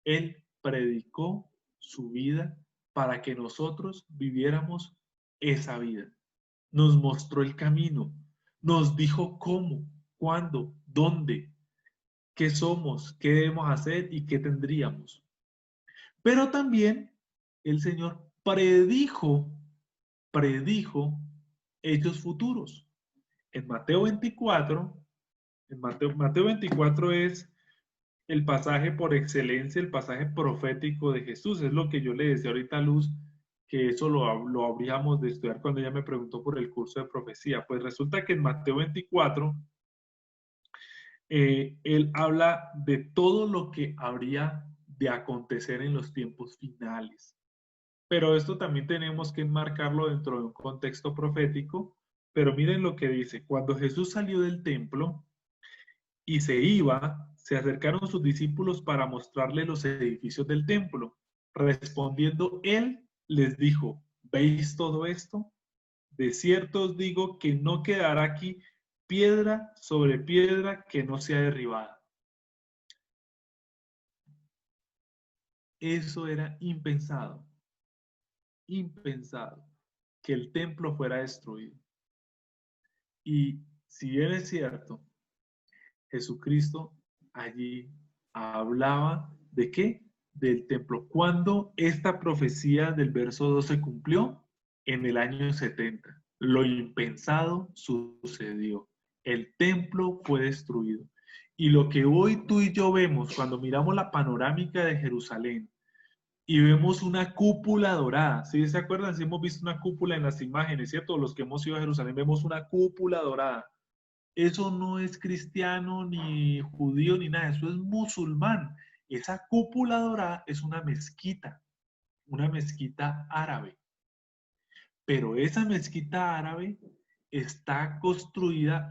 Él predicó su vida para que nosotros viviéramos esa vida. Nos mostró el camino, nos dijo cómo, cuándo, dónde, qué somos, qué debemos hacer y qué tendríamos. Pero también el Señor predijo hechos futuros. En Mateo 24, Mateo 24 es el pasaje por excelencia, el pasaje profético de Jesús. Es lo que yo le decía ahorita a Luz, que eso lo habríamos de estudiar cuando ella me preguntó por el curso de profecía. Pues resulta que en Mateo 24, él habla de todo lo que habría de acontecer en los tiempos finales. Pero esto también tenemos que enmarcarlo dentro de un contexto profético. Pero miren lo que dice: cuando Jesús salió del templo y se iba, se acercaron sus discípulos para mostrarle los edificios del templo. Respondiendo él, les dijo: ¿veis todo esto? De cierto os digo que no quedará aquí piedra sobre piedra que no sea derribada. Eso era impensado, que el templo fuera destruido. Y si bien es cierto, Jesucristo allí hablaba ¿de qué? Del templo. ¿Cuándo esta profecía del verso 2 se cumplió? En el año 70. Lo impensado sucedió. El templo fue destruido. Y lo que hoy tú y yo vemos cuando miramos la panorámica de Jerusalén y vemos una cúpula dorada, ¿sí se acuerdan? Si hemos visto una cúpula en las imágenes, ¿cierto? Los que hemos ido a Jerusalén vemos una cúpula dorada. Eso no es cristiano, ni judío, ni nada, eso es musulmán. Esa cúpula dorada es una mezquita árabe. Pero esa mezquita árabe está construida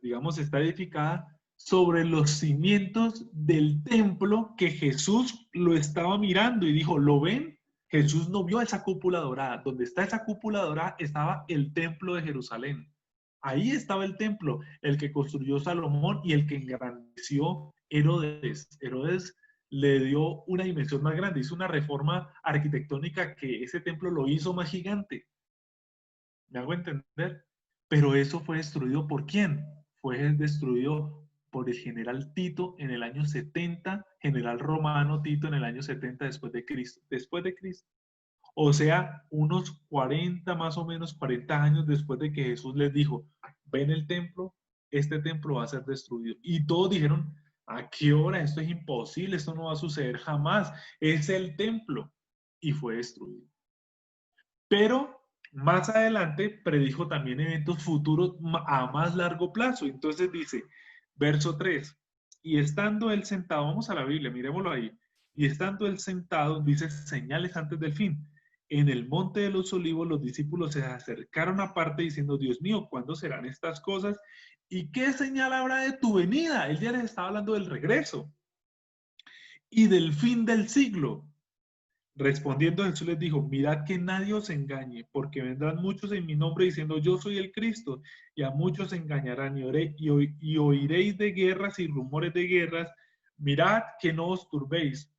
digamos, está edificada sobre los cimientos del templo que Jesús lo estaba mirando y dijo, ¿lo ven? Jesús no vio esa cúpula dorada. Donde está esa cúpula dorada estaba el templo de Jerusalén. Ahí estaba el templo, el que construyó Salomón y el que engrandeció Herodes. Herodes le dio una dimensión más grande, hizo una reforma arquitectónica que ese templo lo hizo más gigante. ¿Me hago entender? Pero eso fue destruido ¿por quién? Fue destruido por el general Tito en el año 70, general romano Tito en el año 70 después de Cristo. O sea, unos 40, más o menos 40 años después de que Jesús les dijo, ven el templo, este templo va a ser destruido. Y todos dijeron, ¿a qué hora? Esto es imposible, esto no va a suceder jamás. Es el templo. Y fue destruido. Pero más adelante predijo también eventos futuros a más largo plazo. Entonces dice, verso 3, y estando él sentado, vamos a la Biblia, miremoslo ahí, y estando él sentado, dice señales antes del fin. En el monte de los olivos los discípulos se acercaron aparte diciendo, Dios mío, ¿cuándo serán estas cosas? ¿Y qué señal habrá de tu venida? Él ya les estaba hablando del regreso y del fin del siglo. Respondiendo Jesús les dijo, mirad que nadie os engañe, porque vendrán muchos en mi nombre diciendo, yo soy el Cristo, y a muchos engañarán, y oiréis de guerras y rumores de guerras. Mirad que no os turbéis,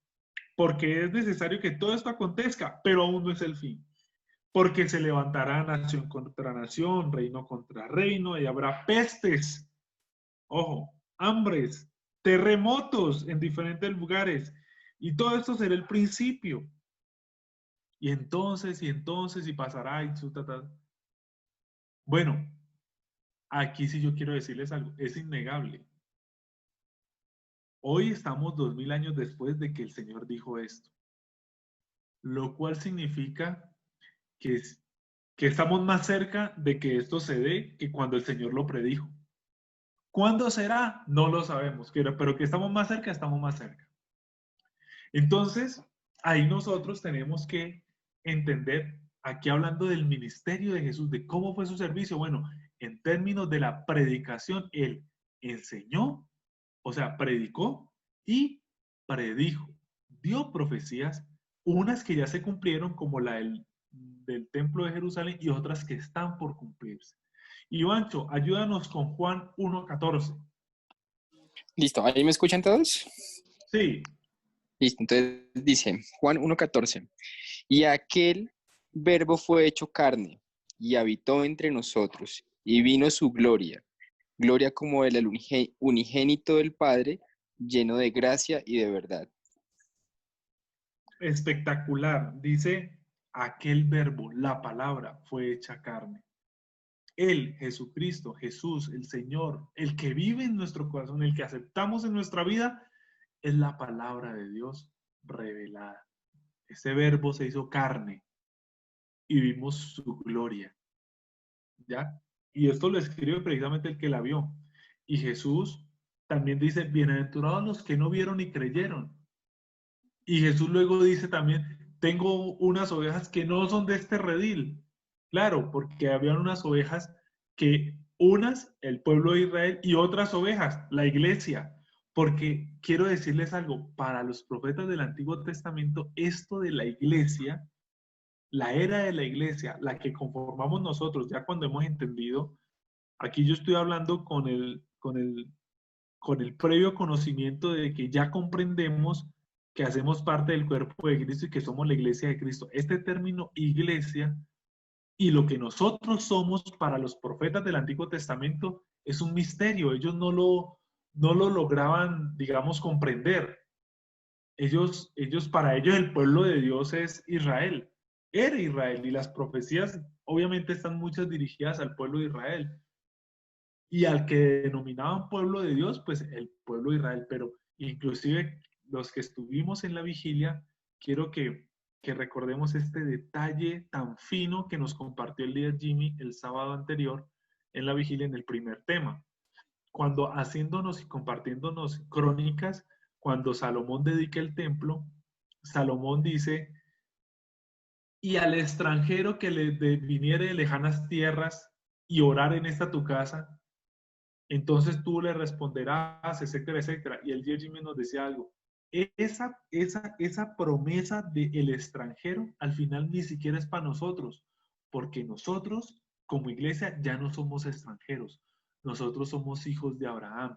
porque es necesario que todo esto acontezca, pero aún no es el fin. Porque se levantará nación contra nación, reino contra reino, y habrá pestes, ojo, hambres, terremotos en diferentes lugares, y todo esto será el principio. Y entonces, y pasará, y Bueno, aquí sí yo quiero decirles algo, es innegable. Hoy estamos 2000 años después de que el Señor dijo esto, lo cual significa que estamos más cerca de que esto se dé que cuando el Señor lo predijo. ¿Cuándo será? No lo sabemos, pero que estamos más cerca, estamos más cerca. Entonces, ahí nosotros tenemos que entender, aquí hablando del ministerio de Jesús, de cómo fue su servicio. Bueno, en términos de la predicación, él enseñó, o sea, predicó y predijo. Dio profecías, unas que ya se cumplieron, como la del templo de Jerusalén, y otras que están por cumplirse. Ivancho, ayúdanos con Juan 1:14. Listo, ¿ahí me escuchan todos? Sí, Listo, entonces dice Juan 1:14. Y aquel verbo fue hecho carne y habitó entre nosotros y vino su gloria, gloria como el unigénito del Padre, lleno de gracia y de verdad. espectacular. Dice, aquel verbo, la palabra, fue hecha carne. Él, Jesucristo, Jesús, el Señor, el que vive en nuestro corazón, el que aceptamos en nuestra vida, es la palabra de Dios revelada. Ese verbo se hizo carne y vimos su gloria. ¿Ya? Y esto lo escribe precisamente el que la vio. Y Jesús también dice, bienaventurados los que no vieron y creyeron. Y Jesús luego dice también, tengo unas ovejas que no son de este redil. Claro, porque habían unas ovejas que, unas, el pueblo de Israel, y otras ovejas, la iglesia. Porque quiero decirles algo, para los profetas del Antiguo Testamento, esto de la iglesia, la era de la iglesia, la que conformamos nosotros, ya cuando hemos entendido, aquí yo estoy hablando con el previo conocimiento de que ya comprendemos que hacemos parte del cuerpo de Cristo y que somos la iglesia de Cristo. Este término iglesia y lo que nosotros somos para los profetas del Antiguo Testamento es un misterio. Ellos no lo lograban, digamos, comprender. Para ellos el pueblo de Dios es Israel. Era Israel y las profecías obviamente están muchas dirigidas al pueblo de Israel. Y al que denominaban pueblo de Dios, pues el pueblo de Israel. Pero inclusive los que estuvimos en la vigilia, quiero que recordemos este detalle tan fino que nos compartió el líder Jimmy el sábado anterior en la vigilia en el primer tema. Cuando haciéndonos y compartiéndonos crónicas, cuando Salomón dedica el templo, Salomón dice, y al extranjero que viniere de lejanas tierras y orar en esta tu casa, entonces tú le responderás, etcétera, etcétera. Y el Jimmy nos decía algo. Esa promesa del extranjero al final ni siquiera es para nosotros, porque nosotros como iglesia ya no somos extranjeros. Nosotros somos hijos de Abraham.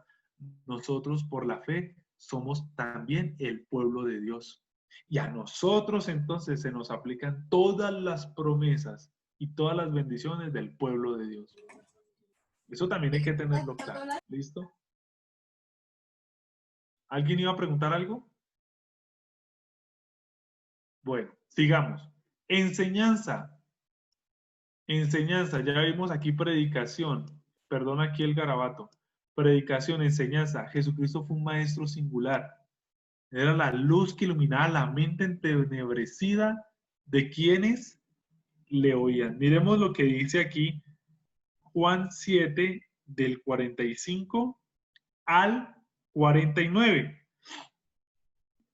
Nosotros por la fe somos también el pueblo de Dios. Y a nosotros entonces se nos aplican todas las promesas y todas las bendiciones del pueblo de Dios. Eso también hay que tenerlo claro. ¿Listo? ¿Alguien iba a preguntar algo? Bueno, sigamos. Enseñanza. Enseñanza. Ya vimos aquí predicación. Perdón aquí el garabato. Predicación, enseñanza. Jesucristo fue un maestro singular. Era la luz que iluminaba la mente entenebrecida de quienes le oían. Miremos lo que dice aquí Juan 7, del 45 al 49.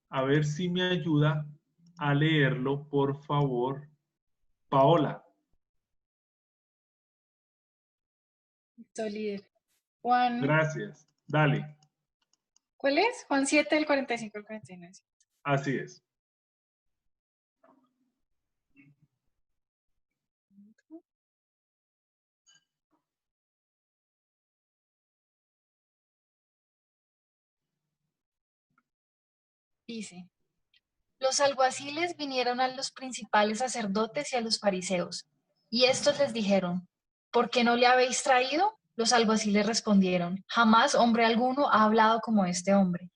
A ver si me ayuda a leerlo, por favor, Paola. Listo, líder. Juan, Gracias. Dale. ¿cuál es? Juan 7, del 45 al 49. Así es. Dice, los alguaciles vinieron a los principales sacerdotes y a los fariseos, y estos les dijeron, ¿por qué no le habéis traído? Los alguaciles respondieron, jamás hombre alguno ha hablado como este hombre.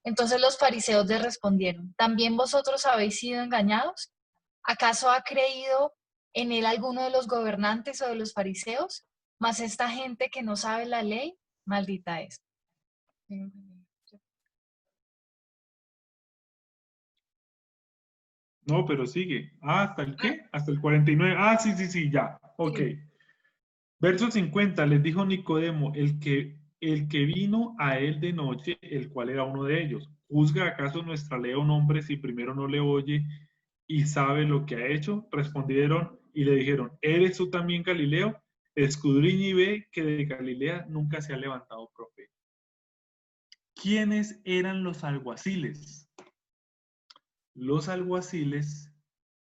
Entonces los fariseos les respondieron, ¿también vosotros habéis sido engañados? ¿Acaso ha creído en él alguno de los gobernantes o de los fariseos? Mas esta gente que no sabe la ley, maldita es. No, pero sigue. Ah, ¿hasta el qué? Hasta el 49. Ah, sí, ya. Ok. Sí. Verso 50, les dijo Nicodemo, el que vino a él de noche, el cual era uno de ellos. ¿Juzga acaso nuestra ley a un hombre si primero no le oye y sabe lo que ha hecho? Respondieron y le dijeron, ¿eres tú también Galileo? escudriña y ve que de Galilea nunca se ha levantado profeta. ¿Quiénes eran los alguaciles? Los alguaciles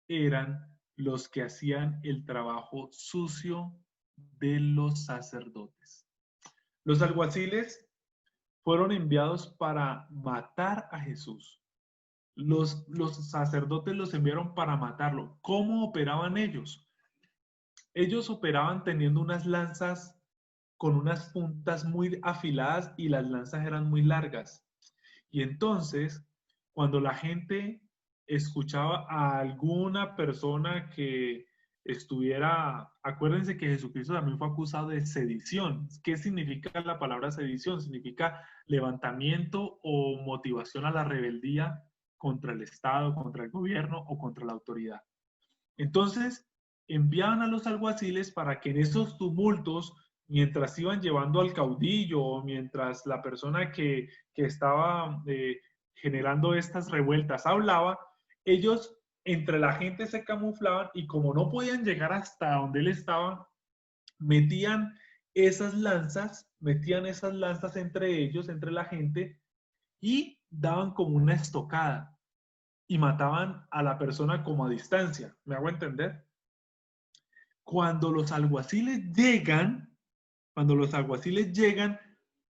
eran los que hacían el trabajo sucio de los sacerdotes. Los alguaciles fueron enviados para matar a Jesús. Los sacerdotes los enviaron para matarlo. ¿Cómo operaban ellos? Ellos operaban teniendo unas lanzas con unas puntas muy afiladas y las lanzas eran muy largas. Y entonces, cuando la gente escuchaba a alguna persona que estuviera, acuérdense que Jesucristo también fue acusado de sedición. ¿Qué significa la palabra sedición? Significa levantamiento o motivación a la rebeldía contra el Estado, contra el gobierno o contra la autoridad. Entonces, enviaban a los alguaciles para que en esos tumultos, mientras iban llevando al caudillo o mientras la persona que estaba generando estas revueltas hablaba, ellos entre la gente se camuflaban y como no podían llegar hasta donde él estaba, metían esas lanzas entre ellos, entre la gente, y daban como una estocada y mataban a la persona como a distancia. ¿Me hago entender? Cuando los alguaciles llegan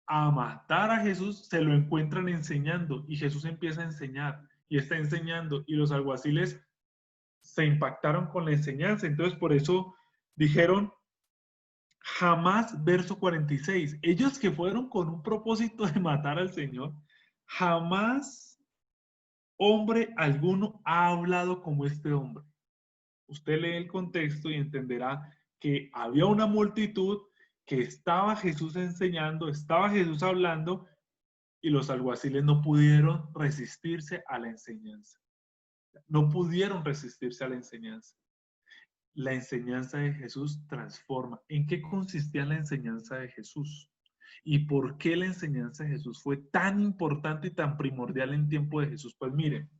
a matar a Jesús, se lo encuentran enseñando y Jesús empieza a enseñar y está enseñando y los alguaciles se impactaron con la enseñanza. Entonces por eso dijeron, jamás, verso 46, ellos que fueron con un propósito de matar al Señor, jamás hombre alguno ha hablado como este hombre. Usted lee el contexto y entenderá que había una multitud, que estaba Jesús enseñando, estaba Jesús hablando, y los alguaciles no pudieron resistirse a la enseñanza. No pudieron resistirse a la enseñanza. La enseñanza de Jesús transforma. ¿En qué consistía la enseñanza de Jesús? ¿Y por qué la enseñanza de Jesús fue tan importante y tan primordial en tiempo de Jesús? Pues miren,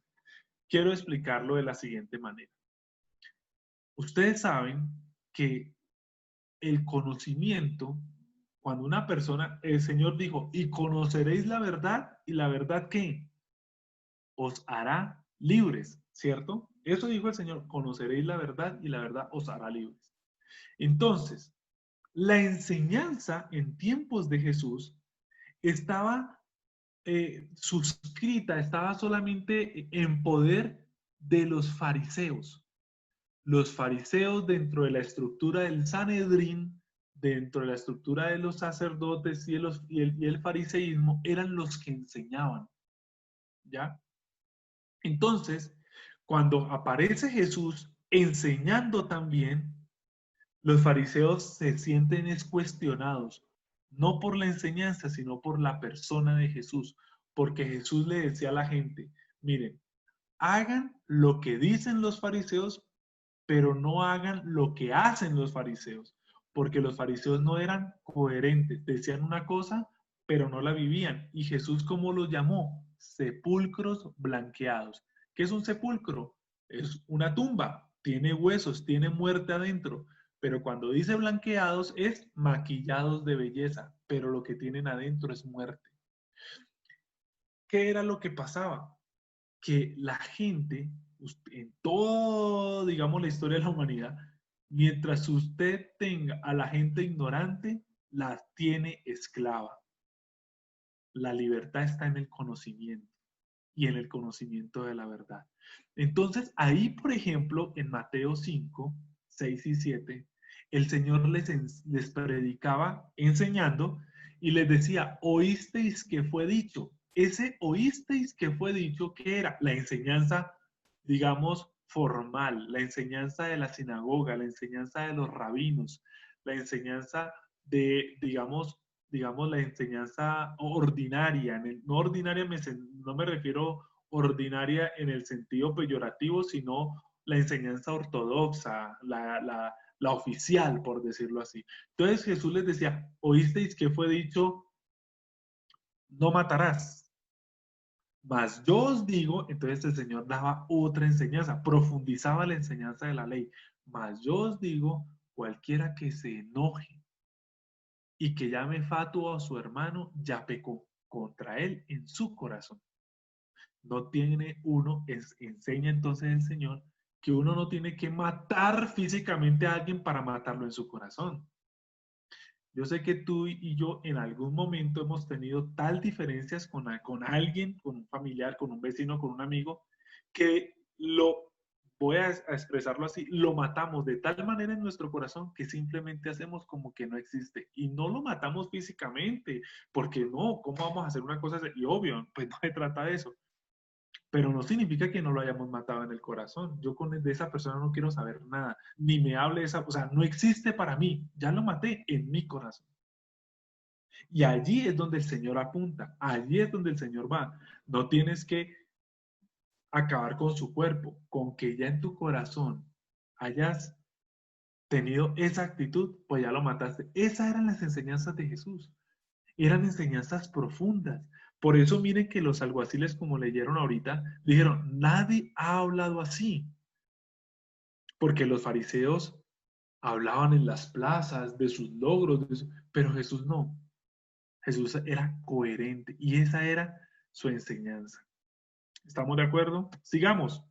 quiero explicarlo de la siguiente manera. Ustedes saben que el conocimiento, cuando una persona, el Señor dijo, y conoceréis la verdad, y la verdad ¿qué? Os hará libres, ¿cierto? Eso dijo el Señor, conoceréis la verdad y la verdad os hará libres. Entonces, la enseñanza en tiempos de Jesús estaba suscrita, estaba solamente en poder de los fariseos. Los fariseos dentro de la estructura del Sanedrín, dentro de la estructura de los sacerdotes y el fariseísmo, eran los que enseñaban, ¿ya? Entonces, cuando aparece Jesús enseñando también, los fariseos se sienten cuestionados, no por la enseñanza, sino por la persona de Jesús, porque Jesús le decía a la gente, miren, hagan lo que dicen los fariseos, pero no hagan lo que hacen los fariseos, porque los fariseos no eran coherentes, decían una cosa, pero no la vivían. Y Jesús, ¿cómo los llamó? Sepulcros blanqueados. ¿Qué es un sepulcro? Es una tumba, tiene huesos, tiene muerte adentro, pero cuando dice blanqueados es maquillados de belleza, pero lo que tienen adentro es muerte. ¿Qué era lo que pasaba? Que la gente, en todo, digamos, la historia de la humanidad, mientras usted tenga a la gente ignorante, la tiene esclava. La libertad está en el conocimiento y en el conocimiento de la verdad. Entonces, ahí, por ejemplo, en Mateo 5, 6 y 7, el Señor les predicaba enseñando y les decía, oísteis que fue dicho. Ese oísteis que fue dicho, ¿qué era? La enseñanza, digamos, formal, la enseñanza de la sinagoga, la enseñanza de los rabinos, la enseñanza de, digamos, la enseñanza ordinaria. No ordinaria, no me refiero ordinaria en el sentido peyorativo, sino la enseñanza ortodoxa, la oficial, por decirlo así. Entonces Jesús les decía, oísteis que fue dicho, no matarás. Mas yo os digo, entonces el Señor daba otra enseñanza, profundizaba la enseñanza de la ley. Mas yo os digo, cualquiera que se enoje y que llame fatuo a su hermano, ya pecó contra él en su corazón. No tiene uno, enseña entonces el Señor, que uno no tiene que matar físicamente a alguien para matarlo en su corazón. Yo sé que tú y yo en algún momento hemos tenido tal diferencias con alguien, con un familiar, con un vecino, con un amigo, que voy a expresarlo así, lo matamos de tal manera en nuestro corazón que simplemente hacemos como que no existe. Y no lo matamos físicamente, porque no, ¿cómo vamos a hacer una cosa así? Y obvio, pues no se trata de eso. Pero no significa que no lo hayamos matado en el corazón. Yo de esa persona no quiero saber nada, ni me hable de esa, o sea, no existe para mí. Ya lo maté en mi corazón. Y allí es donde el Señor apunta, allí es donde el Señor va. No tienes que acabar con su cuerpo, con que ya en tu corazón hayas tenido esa actitud, pues ya lo mataste. Esas eran las enseñanzas de Jesús. Eran enseñanzas profundas. Por eso miren que los alguaciles, como leyeron ahorita, dijeron, nadie ha hablado así. Porque los fariseos hablaban en las plazas de sus logros, pero Jesús no. Jesús era coherente y esa era su enseñanza. ¿Estamos de acuerdo? Sigamos.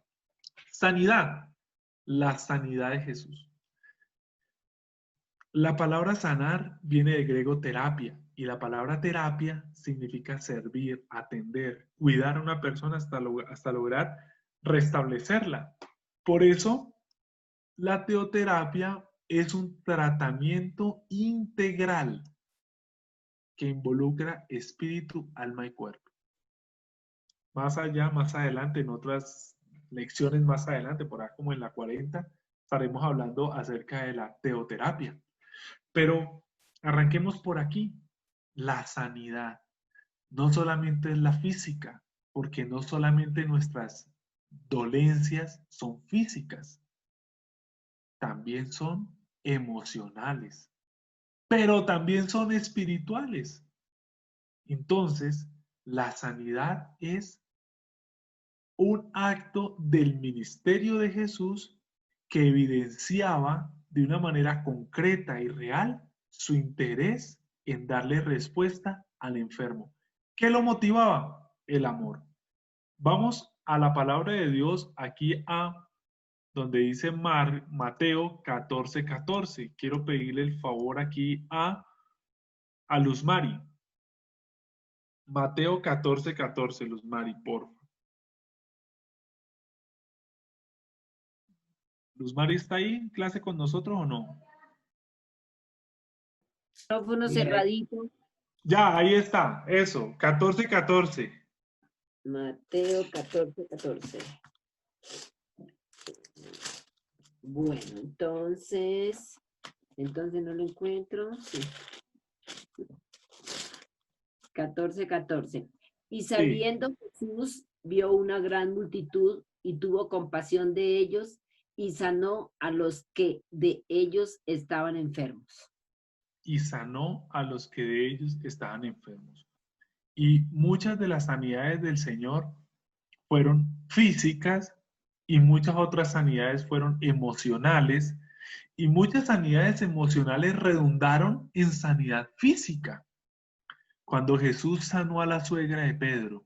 Sanidad. La sanidad de Jesús. La palabra sanar viene del griego terapia y la palabra terapia significa servir, atender, cuidar a una persona hasta lograr restablecerla. Por eso, la teoterapia es un tratamiento integral que involucra espíritu, alma y cuerpo. Más allá, más adelante, en otras lecciones más adelante, por ahí como en la 40, estaremos hablando acerca de la teoterapia. Pero arranquemos por aquí, la sanidad. No solamente es la física, porque no solamente nuestras dolencias son físicas, también son emocionales, pero también son espirituales. Entonces, la sanidad es un acto del ministerio de Jesús que evidenciaba de una manera concreta y real su interés en darle respuesta al enfermo. ¿Qué lo motivaba? El amor. Vamos a la palabra de Dios aquí a donde dice Mateo 14:14. Quiero pedirle el favor aquí a Luz Mari. Mateo 14:14, Luz Mari, por favor. ¿Luz Mari está ahí en clase con nosotros o no? Micrófono cerradito. Ya, ahí está, eso, 14:14. Mateo 14:14. Bueno, entonces no lo encuentro. Sí. 14:14. Y saliendo Jesús vio una gran multitud y tuvo compasión de ellos y sanó a los que de ellos estaban enfermos. Y sanó a los que de ellos estaban enfermos. Y muchas de las sanidades del Señor fueron físicas y muchas otras sanidades fueron emocionales y muchas sanidades emocionales redundaron en sanidad física. Cuando Jesús sanó a la suegra de Pedro,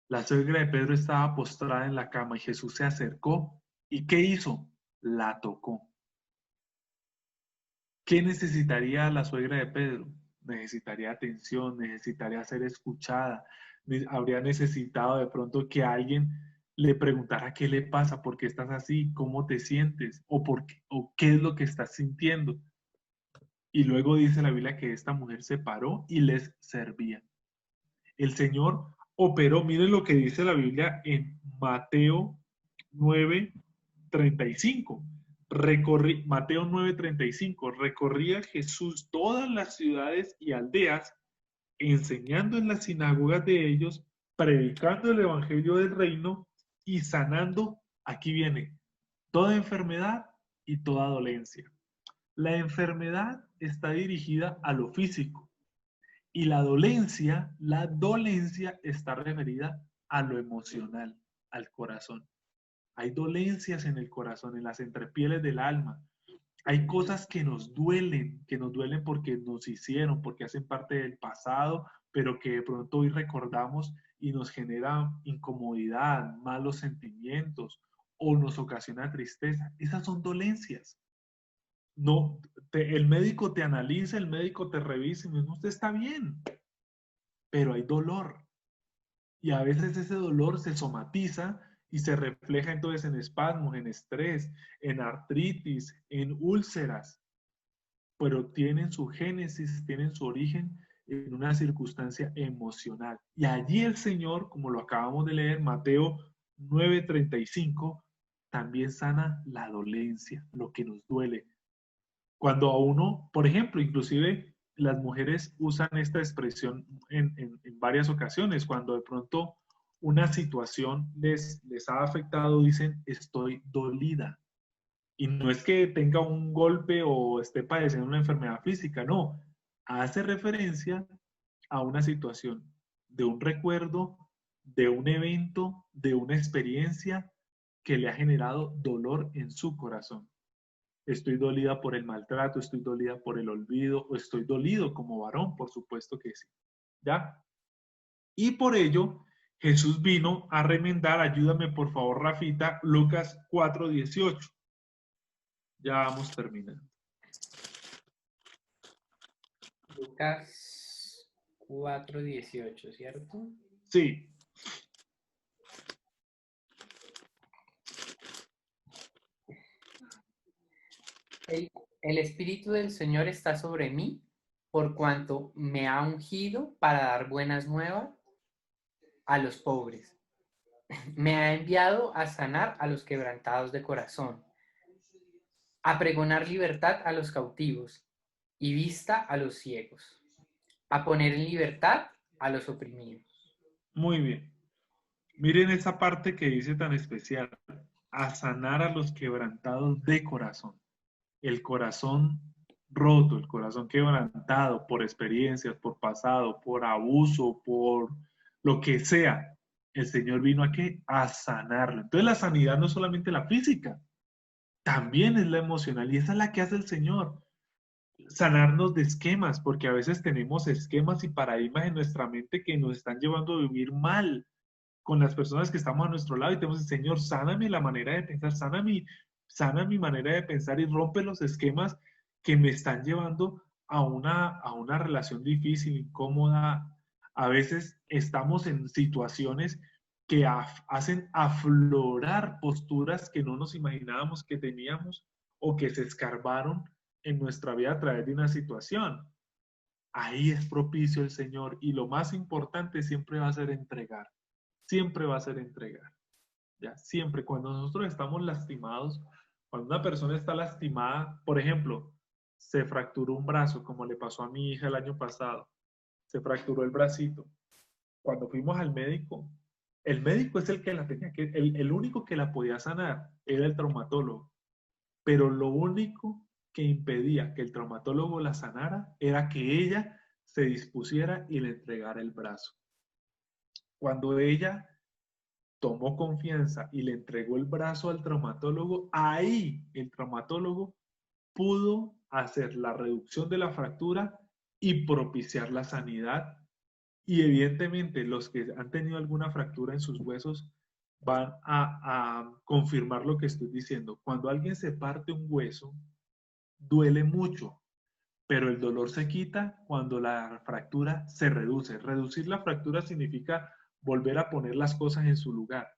la suegra de Pedro estaba postrada en la cama y Jesús se acercó y ¿qué hizo? La tocó. ¿Qué necesitaría la suegra de Pedro? Necesitaría atención, necesitaría ser escuchada, habría necesitado de pronto que alguien le preguntara qué le pasa, por qué estás así, cómo te sientes o qué es lo que estás sintiendo. Y luego dice la Biblia que esta mujer se paró y les servía. El Señor operó, miren lo que dice la Biblia en Mateo 9:35. Mateo 9:35, recorría Jesús todas las ciudades y aldeas, enseñando en las sinagogas de ellos, predicando el evangelio del reino y sanando, aquí viene, toda enfermedad y toda dolencia. La enfermedad está dirigida a lo físico y la dolencia está referida a lo emocional, al corazón. Hay dolencias en el corazón, en las entrepieles del alma. Hay cosas que nos duelen porque nos hicieron, porque hacen parte del pasado, pero que de pronto hoy recordamos y nos genera incomodidad, malos sentimientos o nos ocasiona tristeza. Esas son dolencias. No, el médico te analiza, el médico te revisa y me dice, usted está bien, pero hay dolor. Y a veces ese dolor se somatiza y se refleja entonces en espasmos, en estrés, en artritis, en úlceras, pero tienen su génesis, tienen su origen en una circunstancia emocional. Y allí el Señor, como lo acabamos de leer, Mateo 9:35, también sana la dolencia, lo que nos duele. Cuando a uno, por ejemplo, inclusive las mujeres usan esta expresión en varias ocasiones, cuando de pronto una situación les ha afectado, dicen, estoy dolida. Y no es que tenga un golpe o esté padeciendo una enfermedad física, no. Hace referencia a una situación, de un recuerdo, de un evento, de una experiencia que le ha generado dolor en su corazón. Estoy dolida por el maltrato, estoy dolida por el olvido, o estoy dolido como varón, por supuesto que sí. ¿Ya? Y por ello, Jesús vino a remendar, ayúdame por favor, Rafita, Lucas 4:18. Ya vamos terminando. Lucas 4:18, ¿cierto? Sí. El Espíritu del Señor está sobre mí, por cuanto me ha ungido para dar buenas nuevas a los pobres. Me ha enviado a sanar a los quebrantados de corazón, a pregonar libertad a los cautivos y vista a los ciegos, a poner en libertad a los oprimidos. Muy bien. Miren esa parte que dice tan especial, a sanar a los quebrantados de corazón. El corazón roto, el corazón quebrantado por experiencias, por pasado, por abuso, por lo que sea. El Señor vino aquí a sanarlo. Entonces la sanidad no es solamente la física, también es la emocional y esa es la que hace el Señor. Sanarnos de esquemas, porque a veces tenemos esquemas y paradigmas en nuestra mente que nos están llevando a vivir mal con las personas que estamos a nuestro lado y tenemos el Señor, sáname la manera de pensar, sana mi manera de pensar y rompe los esquemas que me están llevando a una relación difícil, incómoda. A veces estamos en situaciones que hacen aflorar posturas que no nos imaginábamos que teníamos o que se escarbaron en nuestra vida a través de una situación. Ahí es propicio el Señor y lo más importante siempre va a ser entregar. Siempre va a ser entregar. ¿Ya? Siempre, cuando nosotros estamos lastimados, cuando una persona está lastimada, por ejemplo, se fracturó un brazo, como le pasó a mi hija el año pasado, se fracturó el bracito. Cuando fuimos al médico, el médico es el que la tenía que, el único que la podía sanar era el traumatólogo, pero lo único que impedía que el traumatólogo la sanara era que ella se dispusiera y le entregara el brazo. Cuando ella tomó confianza y le entregó el brazo al traumatólogo, ahí el traumatólogo pudo hacer la reducción de la fractura y propiciar la sanidad. Y evidentemente los que han tenido alguna fractura en sus huesos van a confirmar lo que estoy diciendo. Cuando alguien se parte un hueso, duele mucho, pero el dolor se quita cuando la fractura se reduce. Reducir la fractura significa volver a poner las cosas en su lugar.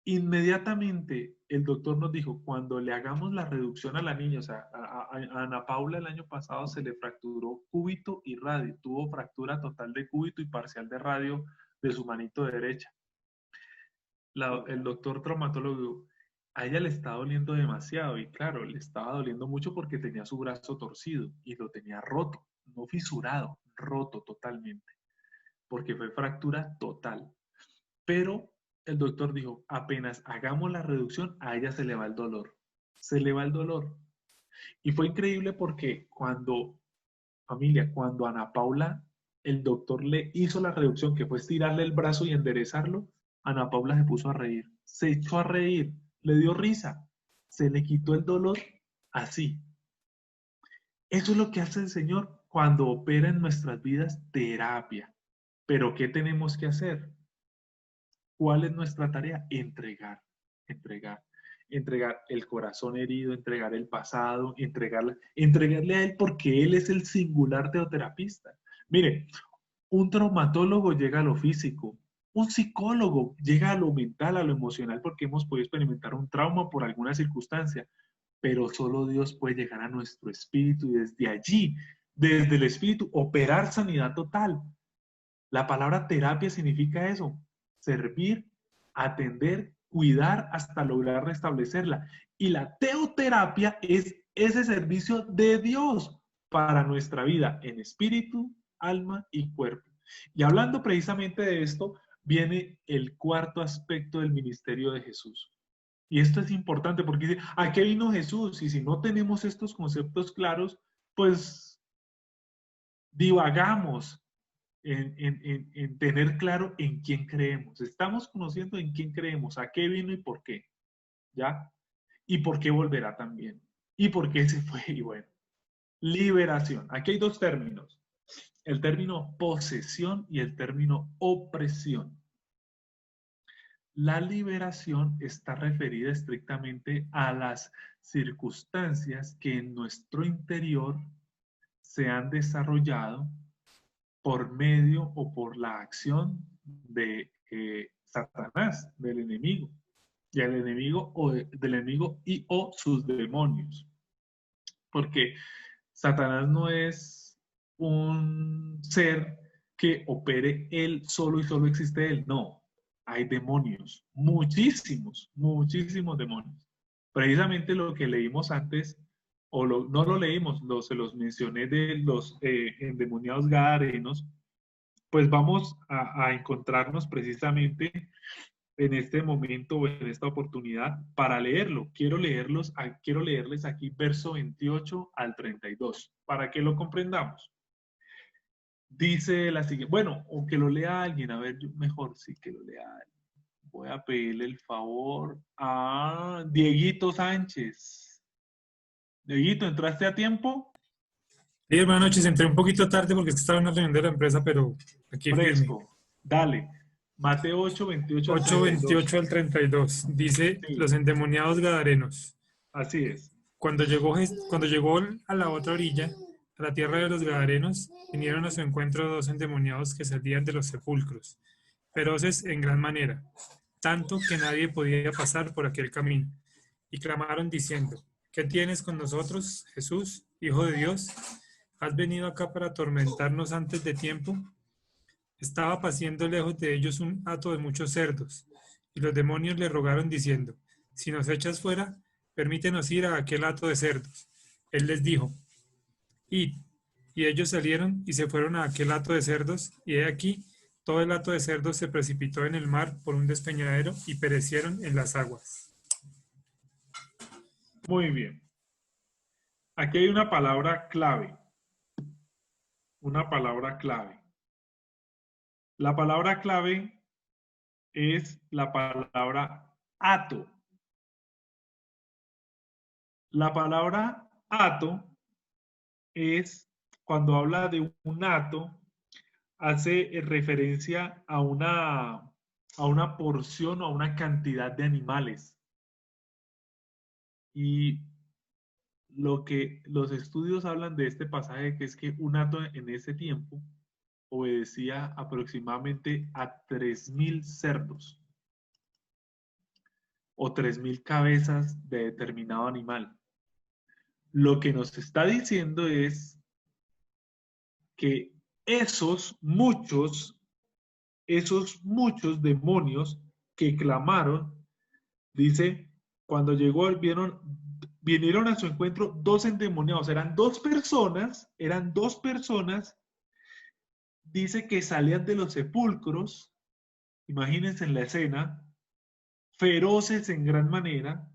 Inmediatamente el doctor nos dijo, cuando le hagamos la reducción a la niña, o sea, a Ana Paula el año pasado se le fracturó cúbito y radio, tuvo fractura total de cúbito y parcial de radio de su manito derecha. El doctor traumatólogo, a ella le estaba doliendo demasiado y claro, le estaba doliendo mucho porque tenía su brazo torcido y lo tenía roto, no fisurado, roto totalmente, porque fue fractura total. Pero el doctor dijo, apenas hagamos la reducción, a ella se le va el dolor. Se le va el dolor. Y fue increíble porque cuando Ana Paula, el doctor le hizo la reducción, que fue estirarle el brazo y enderezarlo, Ana Paula se puso a reír. Se echó a reír, le dio risa, se le quitó el dolor así. Eso es lo que hace el Señor cuando opera en nuestras vidas terapia. Pero ¿qué tenemos que hacer? ¿Cuál es nuestra tarea? Entregar, entregar, entregar el corazón herido, entregar el pasado, entregarle a Él porque Él es el singular teoterapista. Mire, un traumatólogo llega a lo físico, un psicólogo llega a lo mental, a lo emocional, porque hemos podido experimentar un trauma por alguna circunstancia, pero solo Dios puede llegar a nuestro espíritu y desde allí, desde el espíritu, operar sanidad total. La palabra terapia significa eso, servir, atender, cuidar hasta lograr restablecerla. Y la teoterapia es ese servicio de Dios para nuestra vida en espíritu, alma y cuerpo. Y hablando precisamente de esto, viene el cuarto aspecto del ministerio de Jesús. Y esto es importante porque dice, ¿a qué vino Jesús? Y si no tenemos estos conceptos claros, pues divagamos en tener claro en quién creemos. Estamos conociendo en quién creemos, a qué vino y por qué. ¿Ya? Y por qué volverá también. Y por qué se fue. Y bueno, liberación. Aquí hay dos términos. El término posesión y el término opresión. La liberación está referida estrictamente a las circunstancias que en nuestro interior se han desarrollado por medio o por la acción de Satanás, del enemigo, y el enemigo del enemigo y o sus demonios. Porque Satanás no es un ser que opere él solo y solo existe él, no. Hay demonios, muchísimos, muchísimos demonios. Precisamente lo que leímos antes, no lo leímos, se los mencioné de los endemoniados gadarenos, pues vamos a encontrarnos precisamente en este momento o en esta oportunidad para leerlo. Quiero leerles aquí verso 28 al 32, para que lo comprendamos. Dice la siguiente, bueno, o que lo lea alguien, a ver, mejor sí que lo lea alguien. Voy a pedirle el favor a Dieguito Sánchez. Dieguito, ¿entraste a tiempo? Sí, buenas noches, entré un poquito tarde porque estaba en una reunión de la empresa, pero aquí Fresco. firme. Dale. Mateo 8, 28 al 8, 32. 28 al 32. Dice, Sí. los endemoniados gadarenos. Así es. Cuando llegó a la otra orilla, a la tierra de los gadarenos, vinieron a su encuentro dos endemoniados que salían de los sepulcros, feroces en gran manera, tanto que nadie podía pasar por aquel camino. Y clamaron diciendo, ¿qué tienes con nosotros, Jesús, Hijo de Dios? ¿Has venido acá para atormentarnos antes de tiempo? Estaba paciendo lejos de ellos un hato de muchos cerdos, y los demonios le rogaron diciendo, si nos echas fuera, permítenos ir a aquel hato de cerdos. Él les dijo, id. Y ellos salieron y se fueron a aquel hato de cerdos, y he aquí, todo el hato de cerdos se precipitó en el mar por un despeñadero y perecieron en las aguas. Muy bien. Aquí hay una palabra clave. Una palabra clave. La palabra clave es la palabra hato. La palabra hato es, cuando habla de un hato, hace referencia a una porción o a una cantidad de animales. Y lo que los estudios hablan de este pasaje, que es que un hato en ese tiempo obedecía aproximadamente a 3.000 cerdos o 3.000 cabezas de determinado animal. Lo que nos está diciendo es que esos muchos demonios que clamaron, dice, cuando llegó, vinieron a su encuentro dos endemoniados, eran dos personas, dice que salían de los sepulcros, imagínense en la escena, feroces en gran manera,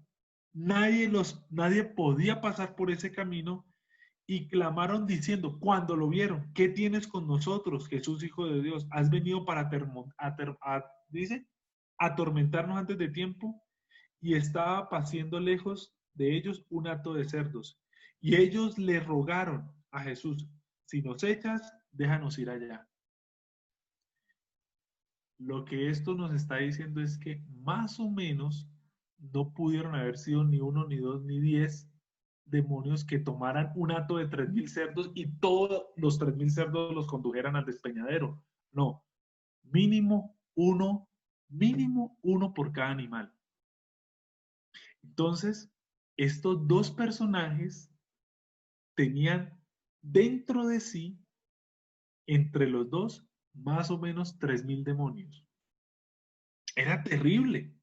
nadie podía pasar por ese camino, y clamaron diciendo, cuando lo vieron, ¿qué tienes con nosotros, Jesús, Hijo de Dios? ¿Has venido para atormentarnos antes de tiempo? Y estaba paciendo lejos de ellos un hato de cerdos. Y ellos le rogaron a Jesús, si nos echas, déjanos ir allá. Lo que esto nos está diciendo es que más o menos no pudieron haber sido ni 1, ni 2, ni 10 demonios que tomaran un hato de 3.000 cerdos y todos los 3.000 cerdos los condujeran al despeñadero. No, mínimo uno por cada animal. Entonces, estos dos personajes tenían dentro de sí, entre los dos, más o menos 3.000 demonios. Era terrible,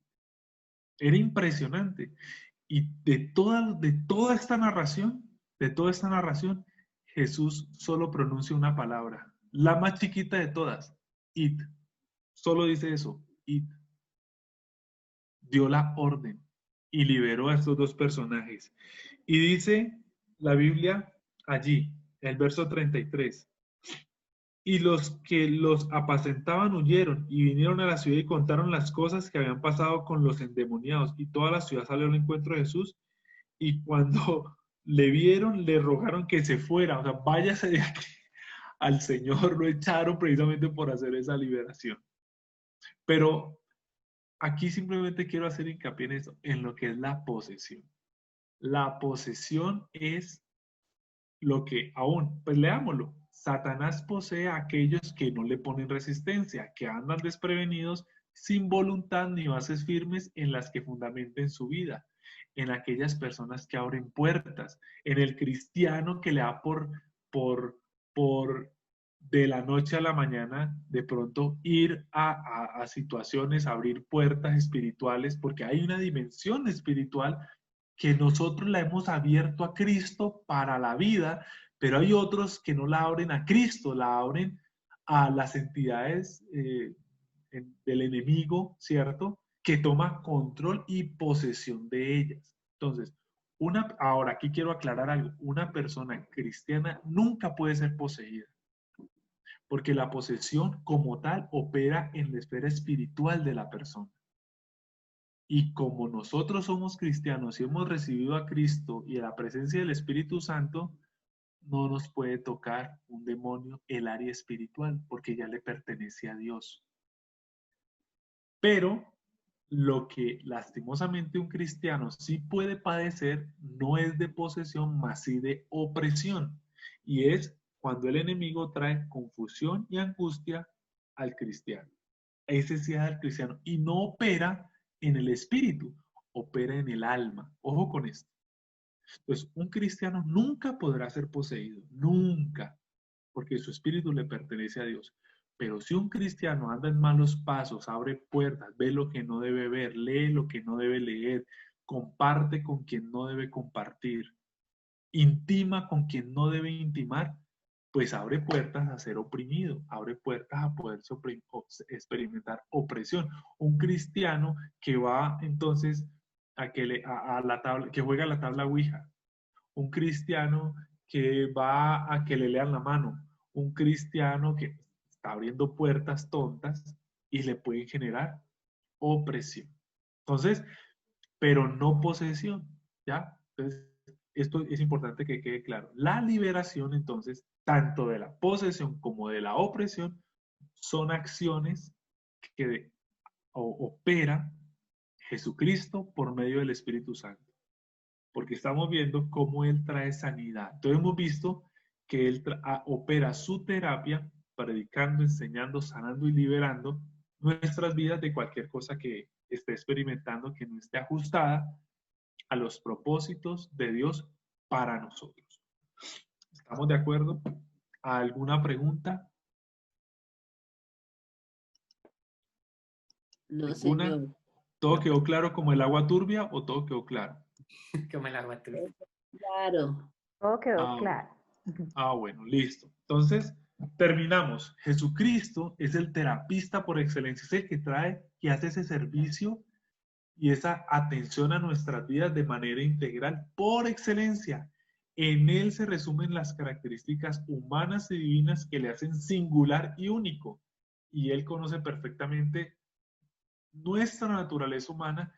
era impresionante. Y de toda esta narración, Jesús solo pronuncia una palabra, la más chiquita de todas, id. Solo dice eso, id. Dio la orden y liberó a estos dos personajes. Y dice la Biblia allí, el verso 33. Y los que los apacentaban huyeron y vinieron a la ciudad y contaron las cosas que habían pasado con los endemoniados. Y toda la ciudad salió al encuentro de Jesús. Y cuando le vieron, le rogaron que se fuera. O sea, váyase de aquí. Al Señor lo echaron precisamente por hacer esa liberación. Pero aquí simplemente quiero hacer hincapié en eso, en lo que es la posesión. La posesión es lo que aún, pues leámoslo. Satanás posee a aquellos que no le ponen resistencia, que andan desprevenidos, sin voluntad ni bases firmes en las que fundamenten su vida, en aquellas personas que abren puertas, en el cristiano que le da por de la noche a la mañana, de pronto ir a situaciones, abrir puertas espirituales, porque hay una dimensión espiritual que nosotros la hemos abierto a Cristo para la vida, pero hay otros que no la abren a Cristo, la abren a las entidades del enemigo, ¿cierto? Que toma control y posesión de ellas. Entonces, ahora aquí quiero aclarar algo, una persona cristiana nunca puede ser poseída, porque la posesión como tal opera en la esfera espiritual de la persona. Y como nosotros somos cristianos y hemos recibido a Cristo y a la presencia del Espíritu Santo, no nos puede tocar un demonio el área espiritual, porque ya le pertenece a Dios. Pero lo que lastimosamente un cristiano sí puede padecer no es de posesión, más sí de opresión. Y es cuando el enemigo trae confusión y angustia al cristiano. Ese sí es al cristiano. Y no opera en el espíritu, opera en el alma. Ojo con esto. Entonces, un cristiano nunca podrá ser poseído, nunca, porque su espíritu le pertenece a Dios. Pero si un cristiano anda en malos pasos, abre puertas, ve lo que no debe ver, lee lo que no debe leer, comparte con quien no debe compartir, intima con quien no debe intimar, pues abre puertas a ser oprimido, abre puertas a poder experimentar opresión. Un cristiano que va entonces a la tabla, que juega a la tabla Ouija, un cristiano que va a que le lean la mano, un cristiano que está abriendo puertas tontas y le pueden generar opresión. Entonces, pero no posesión, ¿ya? Entonces, esto es importante que quede claro. La liberación, entonces, tanto de la posesión como de la opresión, son acciones que opera Jesucristo por medio del Espíritu Santo. Porque estamos viendo cómo Él trae sanidad. Entonces hemos visto que Él opera su terapia, predicando, enseñando, sanando y liberando nuestras vidas de cualquier cosa que esté experimentando, que no esté ajustada a los propósitos de Dios para nosotros. ¿Estamos de acuerdo? ¿Alguna pregunta? No, ¿Ninguna? señor. ¿Todo No. quedó claro como el agua turbia o todo quedó claro? Como el agua turbia. Claro. Todo quedó claro. Bueno, listo. Entonces, terminamos. Jesucristo es el terapista por excelencia, es el que trae y hace ese servicio y esa atención a nuestras vidas de manera integral por excelencia. En Él se resumen las características humanas y divinas que le hacen singular y único. Y Él conoce perfectamente nuestra naturaleza humana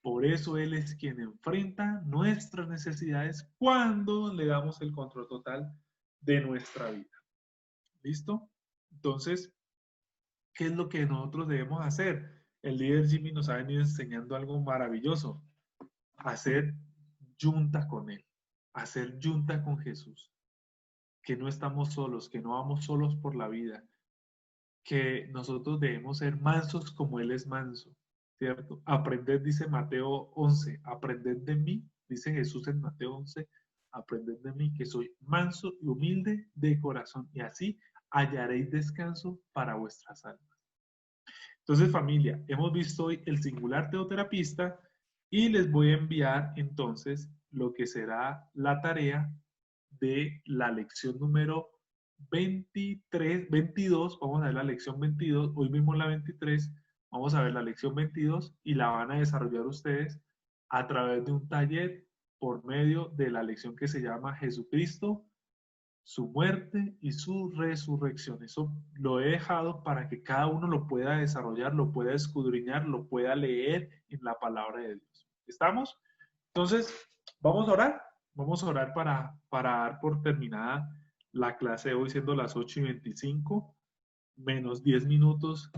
Por eso Él es quien enfrenta nuestras necesidades cuando le damos el control total de nuestra vida. ¿Listo? Entonces, ¿qué es lo que nosotros debemos hacer? El líder Jimmy nos ha venido enseñando algo maravilloso. Hacer yunta con Él. Hacer yunta con Jesús. Que no estamos solos, que no vamos solos por la vida. Que nosotros debemos ser mansos como Él es manso. ¿Cierto? Aprended, dice Mateo 11, aprended de mí, dice Jesús en Mateo 11, aprended de mí que soy manso y humilde de corazón y así hallaréis descanso para vuestras almas. Entonces, familia, hemos visto hoy el singular teoterapista y les voy a enviar entonces lo que será la tarea de la lección número 22, vamos a ver la lección 22, hoy vimos la 23, vamos a ver la lección 22 y la van a desarrollar ustedes a través de un taller por medio de la lección que se llama Jesucristo, su muerte y su resurrección. Eso lo he dejado para que cada uno lo pueda desarrollar, lo pueda escudriñar, lo pueda leer en la palabra de Dios. ¿Estamos? Entonces, vamos a orar. Vamos a orar para dar por terminada la clase de hoy, siendo las 8:25, menos 10 minutos,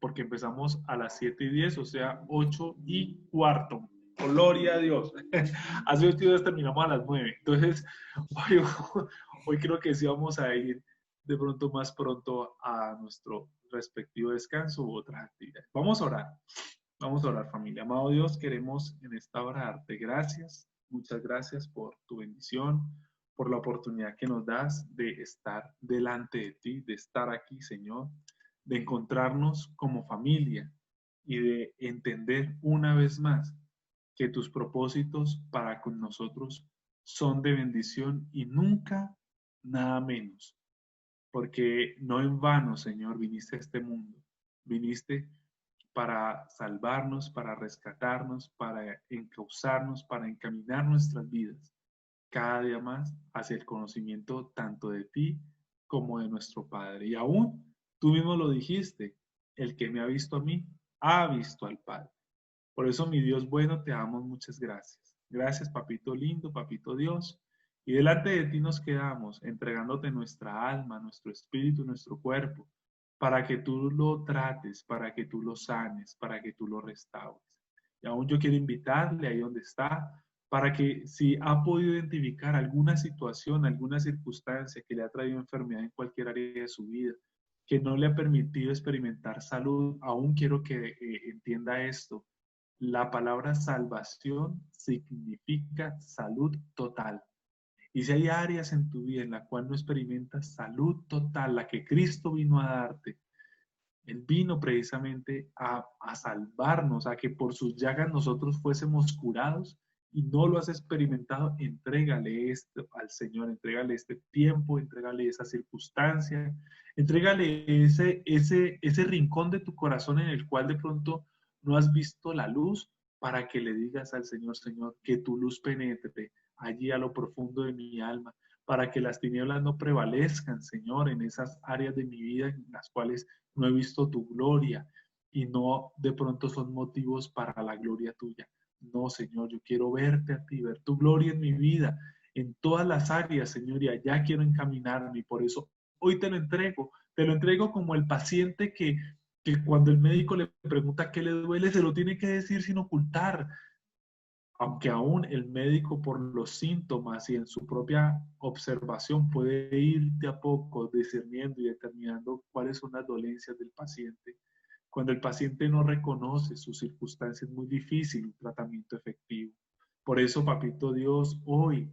porque empezamos a las 7:10, o sea, 8:15. Gloria a Dios. Hace 8 días terminamos a las 9. Entonces, hoy creo que sí vamos a ir de pronto más pronto a nuestro respectivo descanso u otras actividades. Vamos a orar. Vamos a orar, familia. Amado Dios, queremos en esta hora darte gracias. Muchas gracias por tu bendición, por la oportunidad que nos das de estar delante de ti, de estar aquí, Señor, de encontrarnos como familia y de entender una vez más que tus propósitos para con nosotros son de bendición y nunca nada menos. Porque no en vano, Señor, viniste a este mundo. Viniste para salvarnos, para rescatarnos, para encauzarnos, para encaminar nuestras vidas cada día más hacia el conocimiento tanto de ti como de nuestro Padre. Y aún tú mismo lo dijiste, el que me ha visto a mí, ha visto al Padre. Por eso, mi Dios bueno, te damos muchas gracias. Gracias, papito lindo, papito Dios. Y delante de ti nos quedamos, entregándote nuestra alma, nuestro espíritu, nuestro cuerpo, para que tú lo trates, para que tú lo sanes, para que tú lo restaures. Y aún yo quiero invitarle ahí donde está, para que si ha podido identificar alguna situación, alguna circunstancia que le ha traído enfermedad en cualquier área de su vida, que no le ha permitido experimentar salud, aún quiero que entienda esto. La palabra salvación significa salud total. Y si hay áreas en tu vida en la cual no experimentas salud total, la que Cristo vino a darte, Él vino precisamente a salvarnos, a que por sus llagas nosotros fuésemos curados y no lo has experimentado, entrégale esto al Señor, entrégale este tiempo, entrégale esa circunstancia, entrégale ese rincón de tu corazón en el cual de pronto no has visto la luz, para que le digas al Señor, Señor, que tu luz penetre allí a lo profundo de mi alma, para que las tinieblas no prevalezcan, Señor, en esas áreas de mi vida en las cuales no he visto tu gloria y no de pronto son motivos para la gloria tuya. No, Señor, yo quiero verte a ti, ver tu gloria en mi vida, en todas las áreas, Señor, y allá quiero encaminarme. Y por eso hoy te lo entrego como el paciente que cuando el médico le pregunta qué le duele, se lo tiene que decir sin ocultar. Aunque aún el médico por los síntomas y en su propia observación puede ir de a poco discerniendo y determinando cuáles son las dolencias del paciente. Cuando el paciente no reconoce su circunstancia es muy difícil un tratamiento efectivo. Por eso, papito Dios, hoy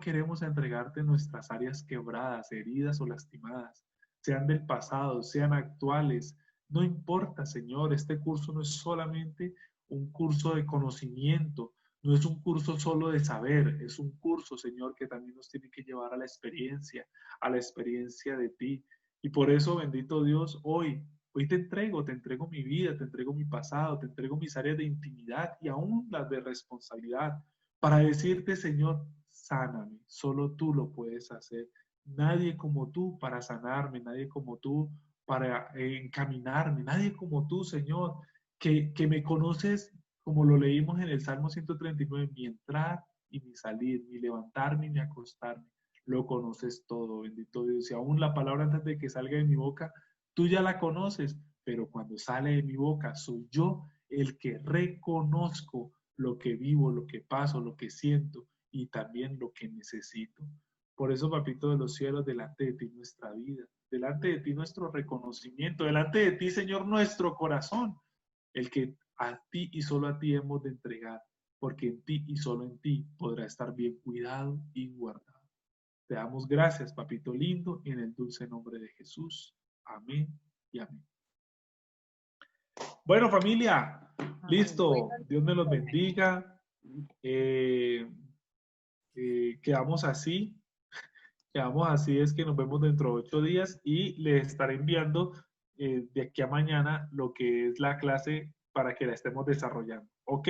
queremos entregarte nuestras áreas quebradas, heridas o lastimadas, sean del pasado, sean actuales. No importa, Señor, este curso no es solamente un curso de conocimiento, no es un curso solo de saber, es un curso, Señor, que también nos tiene que llevar a la experiencia de ti. Y por eso, bendito Dios, hoy te entrego mi vida, te entrego mi pasado, te entrego mis áreas de intimidad y aún las de responsabilidad, para decirte, Señor, sáname, solo tú lo puedes hacer. Nadie como tú para sanarme, nadie como tú para encaminarme, nadie como tú, Señor, que me conoces como lo leímos en el Salmo 139, mi entrar y mi salir, mi levantarme y mi acostarme, lo conoces todo, bendito Dios. Y aún la palabra antes de que salga de mi boca, tú ya la conoces, pero cuando sale de mi boca, soy yo el que reconozco lo que vivo, lo que paso, lo que siento y también lo que necesito. Por eso, papito de los cielos, delante de ti nuestra vida, delante de ti nuestro reconocimiento, delante de ti, Señor, nuestro corazón, el que a ti y solo a ti hemos de entregar, porque en ti y solo en ti podrá estar bien cuidado y guardado. Te damos gracias, papito lindo, en el dulce nombre de Jesús. Amén y amén. Bueno, familia, listo. Dios me los bendiga. Quedamos así. Quedamos así, es que nos vemos dentro de 8 días y les estaré enviando de aquí a mañana lo que es la clase para que la estemos desarrollando. ¿Ok?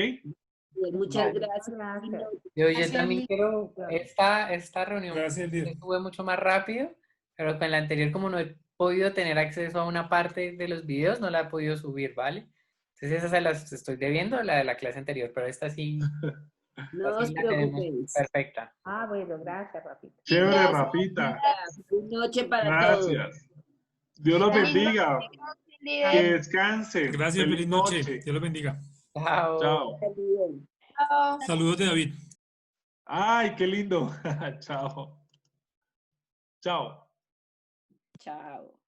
Muchas Vale. gracias. Gracias. Yo Gracias, también Liz. quiero, esta reunión Gracias, Liz. estuve mucho más rápido, pero con la anterior, como no he podido tener acceso a una parte de los videos, no la he podido subir, ¿vale? Entonces esas se las estoy debiendo, la de la clase anterior, pero esta sí, No esta os sí la tenemos preocupéis. perfecta. Ah, bueno, gracias, papito. Chévere, Gracias. Rafita. Buenas noches para todos. Gracias. Dios los Feliz bendiga. noche, líder. Que descansen. Gracias, feliz noche. Dios los bendiga. Chao. Chao. Bien. Chao. Saludos de David. Ay, qué lindo. Chao. Chao. Chao.